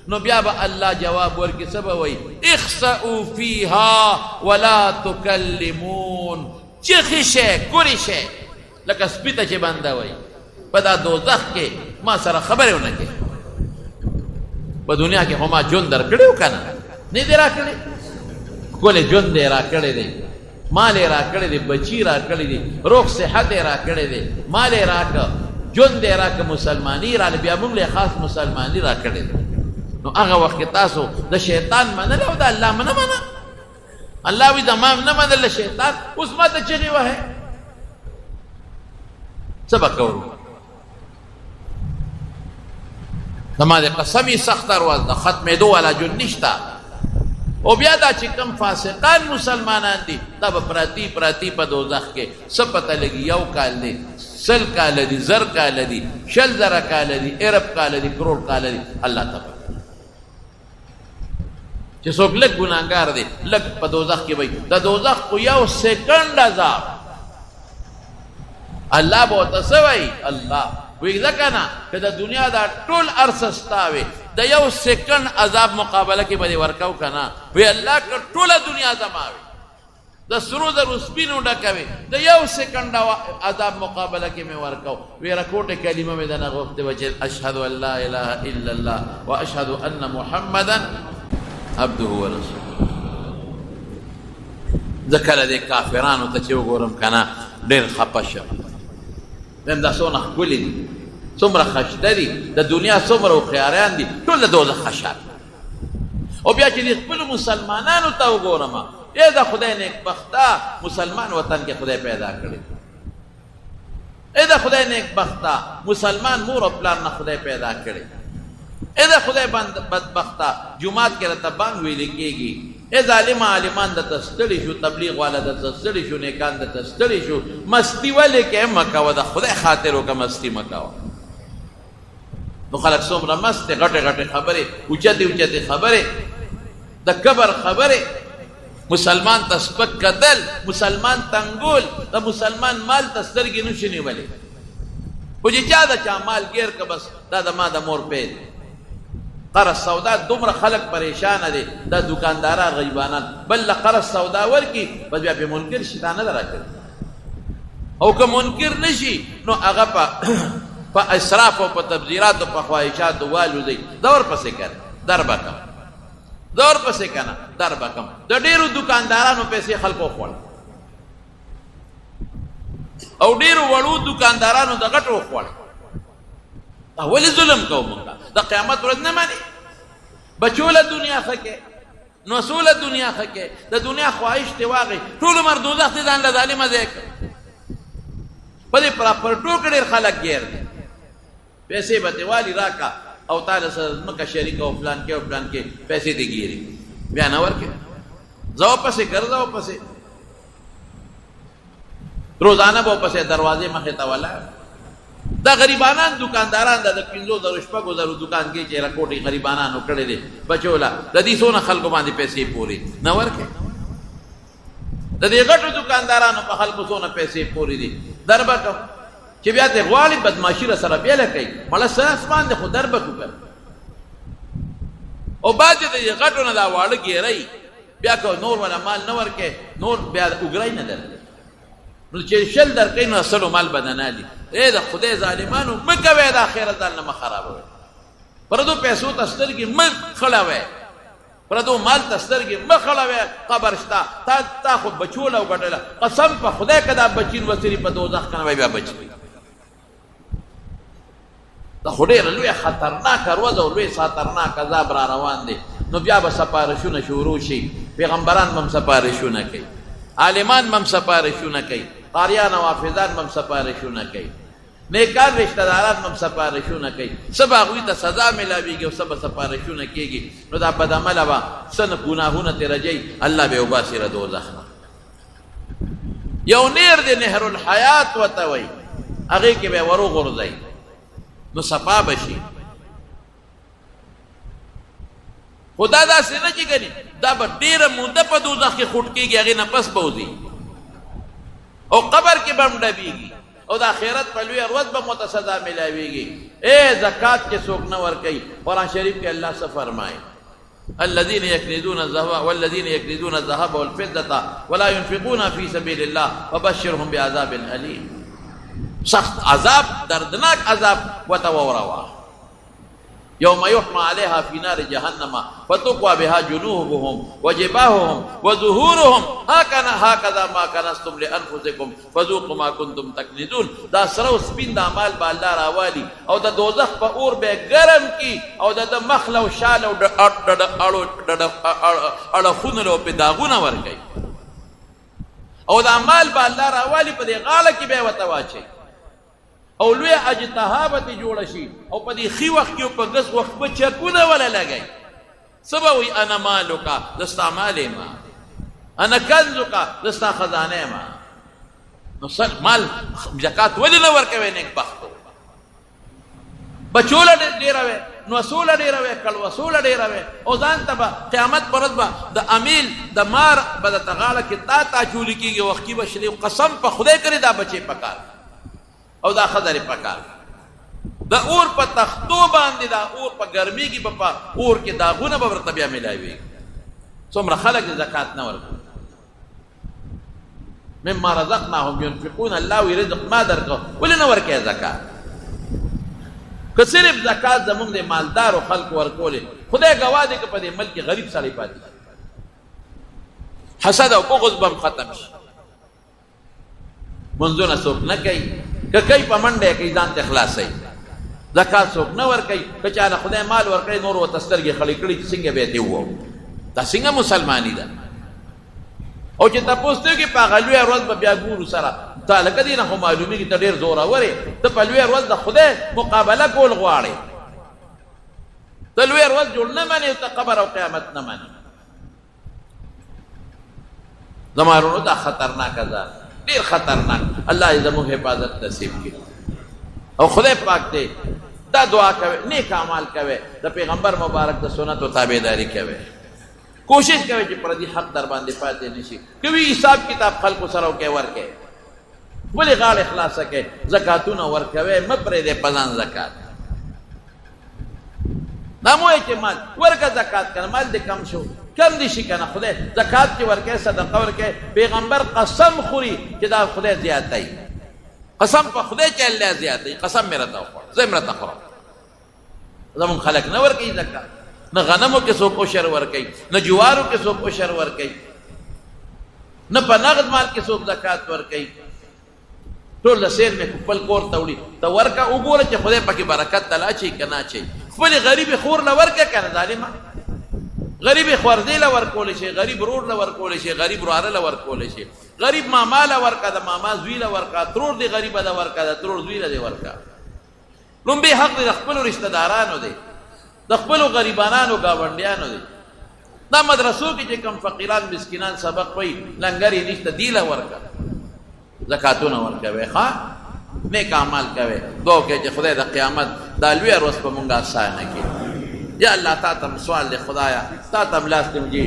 نو بیا به الله جواب ورکړي څه به وایي اخسئوا فیها ولا تکلمون چغې شئ کوری شئ لکه سپي ته چې بنده وایي په دا دوزخ کې ما سره خبرې ونه کړې په دنیا کې خو ما ژوند در کړی و که نه نه دی را کړی ښکلی ژوند دی را کړی دی مال یې را کړی دی بچي را کړی دی روغ صحت یې را کړی دی مال یې راکړه ژوند یې راکړه مسلماني راله بیا موږ له خاص مسلماني را کړی دی نو هغه وخت کې تاسو د شیطان منل او د الله نه منه الله وی زما نه منل شیطان اوس ما ته چغې وهې څه به کوو زما د قسمي سخت ارواز د ختمېدو والا جون نشته او بیا دا چې کوم فاسقان مسلمانان دي دا به پراتی په دوزخ کې څه پته لګي یو کال دی 100 کال دی 1000 کال دی 10000 کال دی ارب کال دی کروڑ کال دی الله تعالی چې څوک لږ ګناهګار دی لږ په دوزخ کې وي د دوزخ خو یو سکند عذاب الله به ورته څه وایي الله وی ځکه نه که د دنیا دا ټول عرصه ستا وي د یو سکند عذاب مقابله کې به دې ورکو که نه وی الله که ټوله دنیا زما وي د سرو زرو سپینو ډکه وي د یو سکند عذاب مقابله کې مې ورکو وی رکوټې کلمه مې دنه غوښتې وه چې اشهد ان لا اله الا الله واشهد ان محمدا عبده ورسوله زه کله دې کافرانو ته چې وګورم که نه ډېر خفه شم دیم دا څونه ښکلي دي څومره خشته دي د دنیا څومره هوښیاران دي ټول د دوزخ خشاک او بیا چې د خپلو مسلمانانو ته وګورم ای د خدای نیکبخته مسلمان وطن کې خدای پیدا کړی ای د خدای نیکبخته مسلمان مور او پلار نه خدای پیدا کړی ای د خدای بدبخته جمعات کې راته بانګ ویلې کېږي ای ظالم عالمان درته ستړي شو تبلیغ والا درته ستړي شو نیکان درته ستړي شو مستي ولې کې مه کوه د خدای خاطر وکړه مستي مه کوه نو خلک څومره مست دي غټې غټې خبرې اوچتې اوچتې خبرې د کبر خبرې مسلمان ته سپک کتل مسلمان تنګول د مسلمان مال ته سترګې نشي نیولی خو چې چا د چا مال ګیر که بس دا د ما د مور پی دی قرض سودا دومره خلق پریشانه دي دا دکانداران غیبانان بل له قرض سودا ورکي بس بیا پې منکر شي دا نه ده راکړي او که منکر نشي نو هغه په په اسراف او په تبذیرات او په خواهشاتو والوځئ دا ورپسې کوي در به کم دا ورپسې که نه در به کم د ډېرو دوکاندارانو پیسې خلکو خوړل او ډېرو وړو دوکاندارانو د غټو خوړل ولې ظلم کوو مونږ د قیامت ورځ نه منې بچو له دنیا ښه کې نو له دنیا ښه کې د دنیا خواهش دې واغې ټول عمر دوزخ دې ځان له ظالمه ځای کړ په دې پراپرټو کې ډېر خلک ګیر دي پیسې به دې والي راکړه او تعالی سره ځمکه شریکه او فلان کې او فلان کې پیسې دې ګیري بیا نه ورکې زه ورپسې ګرځه ورپسې روزانه به ورپسې دروازې مخې ته ولاړ دا غریبانان دکانداران د 5,000 دکان کې چې راکوټي غریبانانو کړی دي بچو له د دې څونه خلکو باندې پیسې پورې نه ورکې د دې غټو دکاندارانو په خلکو څونه پیسې پورې دي در به کوم چې بیا ته غواړي بدماشي را سره بیله کوي مړه سره اسمان دی خو در به کوي او بعد د غټو نه دا واړه ګیرئ بیا که نور ولا مال نه ورکې نور بیا اوګرئ نه درکوي نو چې شل درکوي نو اصلو مال به نه نالي ای د خدای ظالمانو مه کوئ د آخرت ځان نه مه خرابوئ پردو پیسو ته سترګې مه خړوئ پردو مال ته سترګې مه خړوئ قبر شته تا خو بچوله وګټله قسم په خدای که دا بچین وسري په دوزخ که نه بیا بچوي دا خو ډېره لویه خطرناکه ورځ او لوی خطرناک عذاب را روان دی نو بیا به سپارشونه شروع شي پیغمبران به هم سپارشونه کوي عالمان به هم سپارشونه کوي قاریان او حافظان به هم سپارشونه کوي نیکان رشتہ داران به هم سپارشونه کوي څه به هغوی ته سزا میلاویږي او څه به سپارشونه کېږي نو دا بدعمله به څه نه ګناهونه ترې رجوي الله به یې وباسي له دوزخ نه یو نیر دی نهر الحیات ورته وایي هغې کې به یې وروغورځئ نو صفا بشي خدا داسې نه چې کني دا به ډېره موده په دوزخ کې خوټ کېږي هغې نه پس به وځي او قبر کې به هم ډبېږي او د آخرت په لویه ورځ به مو ته سزا میلاویږي ای زکات چې څوک نه ورکوي قرآن شریف کې الله څه فرمایي الذين يكنزون الذهب والذين يكنزون الذهب والفضة ولا ينفقون في سبيل الله وبشرهم بعذاب أليم سخت عذاب دردناک عذاب وتوروا يوم يحمى عليها في نار جهنم فتقوى بها جنوبهم وجباههم وظهورهم هكذا ما كنزتم لانفسكم فذوقوا ما كنتم تكنزون دا سره سپین د اعمال با الله راوالي او د دوزخ په اور به ګرم کی او د مخله او شال او اړه خونلو په داغونه ورګي او د اعمال با الله راوالي په دې غاله کې به وته واچي او لوی اجتهابت جوړ شي او په دې خي وخت کې په غس وخت په چکونه ولا لګي سبوي انا مالک دستا مال ما انا کنزک دستا خزانه ما نو سر مال زکات ولې نه ورکوي نیک بختو بچول ډیر وي نو اصول ډیر وي کل وصول ډیر وي او ځان ته قیامت پر ورځ د امیل د مار بد تغاله کې تا چول کېږي وخت کې بشری قسم په خدای کړی دا بچي پکار او دا خضر پکار دا اور په تختو باندې دا اور په ګرمي کې په اور کې داغونه به ورته بیا ملاوي څومره خلک زکات نه ورکوي مما رزقناهم ينفقون الله رزق ما درکو ولې نه ورکوي زکات که صرف زکات زمونږ د مالدارو خلکو ورکولې خدای ګواه دی که په دې ملک غریب سړی پاتې حسد او بغض به ختم شي منځونه څوک نه کوي که کوي په منډه کوي ځان ته خلاصوي زکات څوک نه ورکوي که چاله خدای مال ورکړی نور ورته سترګې خړې کړي چې څنګه به یې ووایو دا څنګه مسلماني ده او چې تپوس کوي په هغه لویه ورځ به بیا ګورو سره تا لکه دې نه خو معلومېږي ته ډېر زوراور یې ته په لویه ورځ د خدای مقابله کول غواړې ته لویه ورځ جوړ نه منې ته قبر او قیامت نه منې زما ورونو دا خطرناکه ده ډېر خطرناک الله دې زموږ حفاظت نصیب کړي او خدای پاک دې دا دعا کوي نیک اعمال کوي د پیغمبر مبارک د سنتو تابعداري کوي کوشش کوي چې پر دې حق در باندې پاتې نشي کوي حساب کتاب خلکو سره وکړي ورکړي ولې غاړه خلاصه کوي زکاتونه ورکوي مه پرېږدئ په ځان زکات دا مو چې مال ورکه زکات کنه مال دې کم شو کم دي شي کنه خدای زکات کې ورکه صدقه ورکه پیغمبر قسم خوري چې دا خدای زیاتای قسم په خدای چې الله زیاتوي قسم مې راته وخوړ زه یې راته خورم زمونږ خلک نه ورکوي زکات نه غنمو کې څوک عشر ورکوي نه جوارو کې څوک عشر ورکوي نه په نغد مال کې څوک زکات ورکوي ټول د سیر مې خپل کور ته وړي ته ورکه وګوره چې خدای پکې برکت ته لا اچوي که نه اچوي خپلې غریبې خور له ورکه که نه ظالمه غریبې خوردې له ورکولی شي غریب ورور له ورکولی شي غریب وراره له ورکولی شي غریب ماما له ورکه د ماما زوی له ورکه ترور دې غریبه د ورکه د ترور زوی له دې ورکه لومبې حق دی د خپلو رشته دارانو دی د خپلو غریبانانو ګاونډیانو دی دا مدرسو کې چې کوم فقیران مسکینان سبق وایي لنګر یې نشته دی له ورکه زکاتونه ورکوئ ښه نیک اعمال کوئ دعا وکړئ چې خدای د قیامت دا لویه ورځ په مونږ اسانه کړي یا الله تا ته سوال دی خدایا تا ته لاس نمجي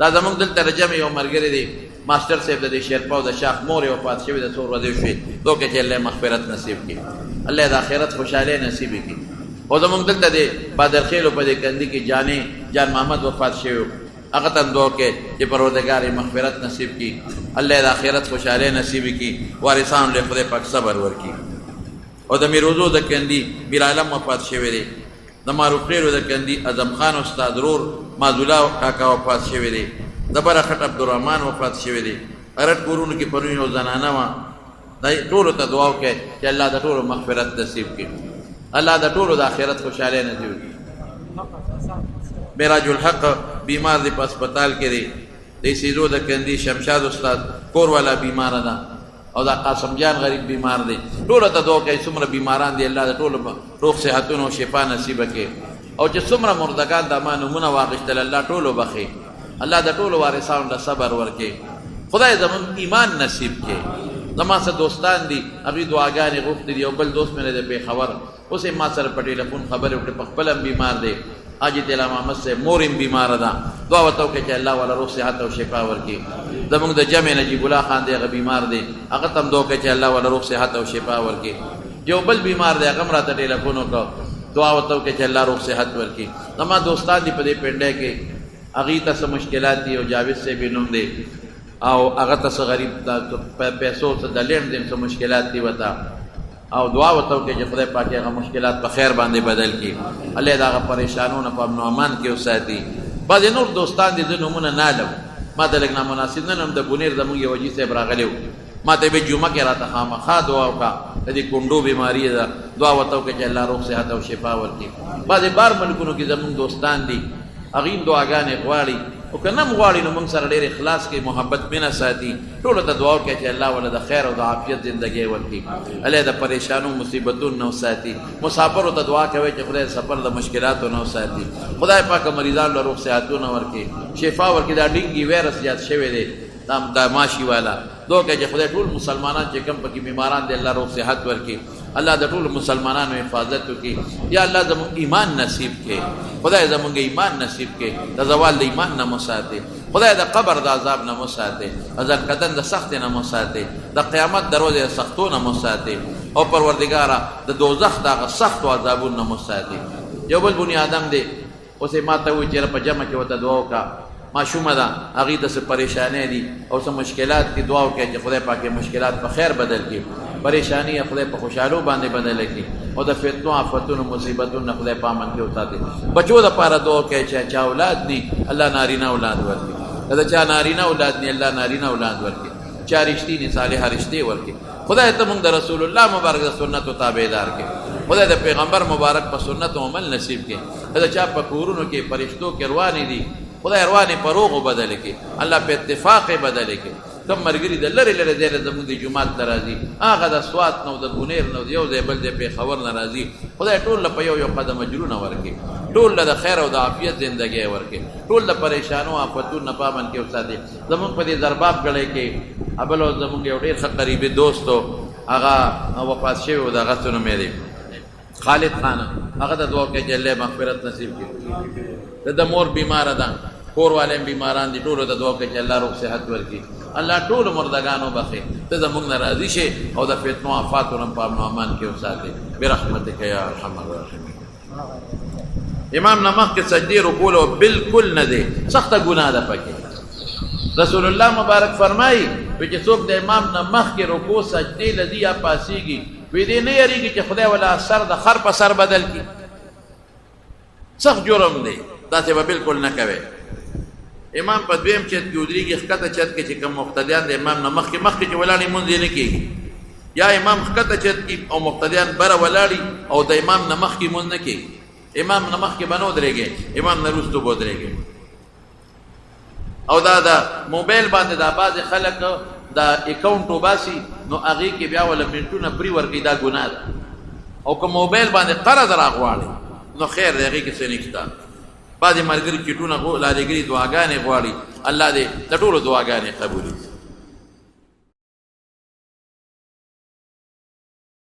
دا زمونږ دلته رجم یو ملګری دی ماسټر صاحب د دې شیرپا او د شاخ مور یې وفات شوي د څو ورځې شوې دعا وکړئ چې الله مغفرت نصیب کړي الله د آخرت خوشحالۍ نصیب کړي او زمونږ دلته دی بادرخیلو په دې کندي کې جان محمد وفات شوی هغه ته دعا وکړئ چې پروردګار یې مغفرت نصیب کړي الله د آخرت خوشحالۍ نصیب کړي وارثانو له خدای پاک صبر ورکړي او د میروزو د کندي میر عالم وفات شوی دی د معروف خیلو د کندي اعظم خان استاد رور مازولا کاکا وفات شوی دی د بره خټ عبدالرحمن وفات شوی دی ارټ کورونو کې پرون یو زنانه وه ټولو ته دعا وکړئ چې الله د ټولو مغفرت نصیب کړي الله د ټولو د آخرت خوشحالۍ نصیب کړي معراج الحق بیمار دی په اسپتال کې دی د سیدو د کندي شمشاد استاد کور والا بیماره ده او دا قاسم جان غریب بیمار دی ټولو ته دعا کوي څومره بیماران دي الله د ټولو روغ صحتونو او شفا نصیبه کړي او چې څومره مردگان د ما نومونه واخیستل الله ټولو بخي الله د ټولو وارثانو له صبر ورکړي خدای زموږ ایمان نصیب کړي زما سره دوستان دي هغوی دعاګانې غوښتې دي یو بل دوست مې دی پېښور اوس یې ما سره په ټېلیفون خبرې وکړې په خپله هم بیمار دی حاجي تیلا محمد صاحب مور هم بیماره ده دعا ورته وکړئ چې الله والا روغ صحت او شفا ورکړي زموږ د جمع نجیب الله خان دی هغه بیمار دی هغه ته هم دعا وکړئ چې الله والا روغ صحت او شفا ورکړي یو بل بیمار دی هغه هم راته ټېلیفون وکړه دعا ورته وکړئ چې الله روغ صحت ورکړي زما دوستان دي په دې پنډۍ کې هغوی ته څه مشکلات دي او جاوید صاحب یې نوم دی او هغه ته څه غریب پیسو څه د لین دین څه مشکلات دي ورته او دعا ورته وکړئ چې خدای پاک هغه مشکلات په خیر باندې بدل کړي الله د هغه پریشانونه په امن و امان کې وساتي بعضې نور دوستان دي زه نومونه نه علم ما ته لږ نامناسب نن هم د بونیر زموږ یو حاجي صاحب راغلی و ما ته به جمعه کې راته خامخا دعا وکړه د دې کونډو بیماري ده دعا ورته وکړئ چې الله روغ صحت او شفا ورکړي بعضې بار ملکونو کې زموږ دوستان دي هغوی هم دعاګانې غواړي او که نه هم غواړي نو موږ سره ډېر اخلاص کې محبت مینه ساتي ټولو ته دعا وکړئ چې الله ولله د خیر او د عافیت زندګۍ ورکړي الله د پریشانو مصیبتونو نه وساتي مسافرو ته دعا کوئ چې خدای سفر د مشکلاتو نه وساتي خدای پاک مریضانو له روغ صحتونه ورکړي شفا ورکړي دا ډینګي ویرس زیات شوی دی دا ماشي والا دعا کوئ چې خدای ټول مسلمانان چې کوم پکې بیماران دي الله روغ صحت ورکړي الله د ټولو مسلمانانو حفاظت وکړي یا الله زموږ ایمان نصیب کړي خدای زموږ ایمان نصیب کړي د زوال د ایمان نه مو ساتي خدای د قبر د عذاب نه مو ساتي ازل قدن د سخت نه مو ساتي د قیامت دروازې د سختو نه مو ساتي او پروردګاره د دوزخ دغه سختو عذابونو نه مو ساتي یو بل بني آدم دی اوس یې ما ته وایي چې په جمع کې ورته دعا وکړه ماشومه ده هغوی ته څه پریشانۍ دي او څه مشکلات دي دعا وکړئ چې خدای پاک مشکلات په خیر بدل کړي پریشانی خدای په خوشحالو باندې بدل کړي او د فتنو آفتونو مصیبتونو خدای په امن کې وساتي بچو دپاره دعا وکړئ چې چا اولاد دي الله نارینه اولاد ورکړي که د چا نارینه اولاد دي الله نارینه اولاد ورکړي چا رښتینې صالحه رشتې ورکړي خدای ته موږ د رسول الله مبارک د سنتو تابعدار کړي خدای د پیغمبر مبارک په سنتو عمل نصیب کړي که د چا په کورونو کې فرشتو کې روانې دي خدای روانې په روغو بدل کړي الله په اتفاق بدل کړي کوم ملګري د لرې لرې ځای نه زموږ د جومات ته راځي هغه د سوات نه او د بونیر نه یو ځای بل ځای پېښور نه راځي خدای ټول له په یو یو قدم اجرونه ورکړي ټول له د خیر او د عافیت زندګۍ ورکړي ټول د پریشانو آفتونو نه په امن کې وساتي زموږ په دې زرباب ګړی کې بل زموږ یو ډېر ښه قریبي دوست و هغه وفات شوی و د هغه څه نوم یې دی خالد خان هغه ته دعا وکړئ چې الله مغفرت نصیب کړي د مور بیماره ده کور والے بیماران دي ټولو ته دعا وکړئ چې الله روغ صحت ورکړي الله ټولو مردگانو بخي ته زموږ نه راضي شي او د فتنو آفاتو نه په امن و امان کې وساتي برحمتک یا ارحم الراحمین امام نه مخکې سجدې رکوع بالکل نه دی سخته ګناه ده پکې رسول الله مبارک فرمایي وی چې څوک د امام نه مخکې رکوع سجدې لذي یا پاسېږي وی دې نه یریږي چې خدای ولا سر د خر په سر بدل کړي سخت جرم دی داسې به بالکل نه کوي امام په دویم چت کې ودرېږي ښکته چت کې چې کوم مقتدیان د امام نه مخکې چې ولاړې مونځ یې نه کېږي یا امام ښکته چت کې او مقتدیان بره ولاړي او د امام نه مخکې مونځ نه کېږي امام نه مخکې به نه ودرېږي امام نه وروستو به ودرېږي او دا د موبایل باندې دا بعضې خلک دا اکاونټ وباسي نو هغې کې بیا ولا منټونه پرې ورکوي دا ګناه ده او که موبایل باندې قرض راغواړي نو خیر دی هغې کې څه نشته بعضې ملګري چټونه لارېګري دعاګانې غواړي الله دې د ټولو دعاګانې قبولي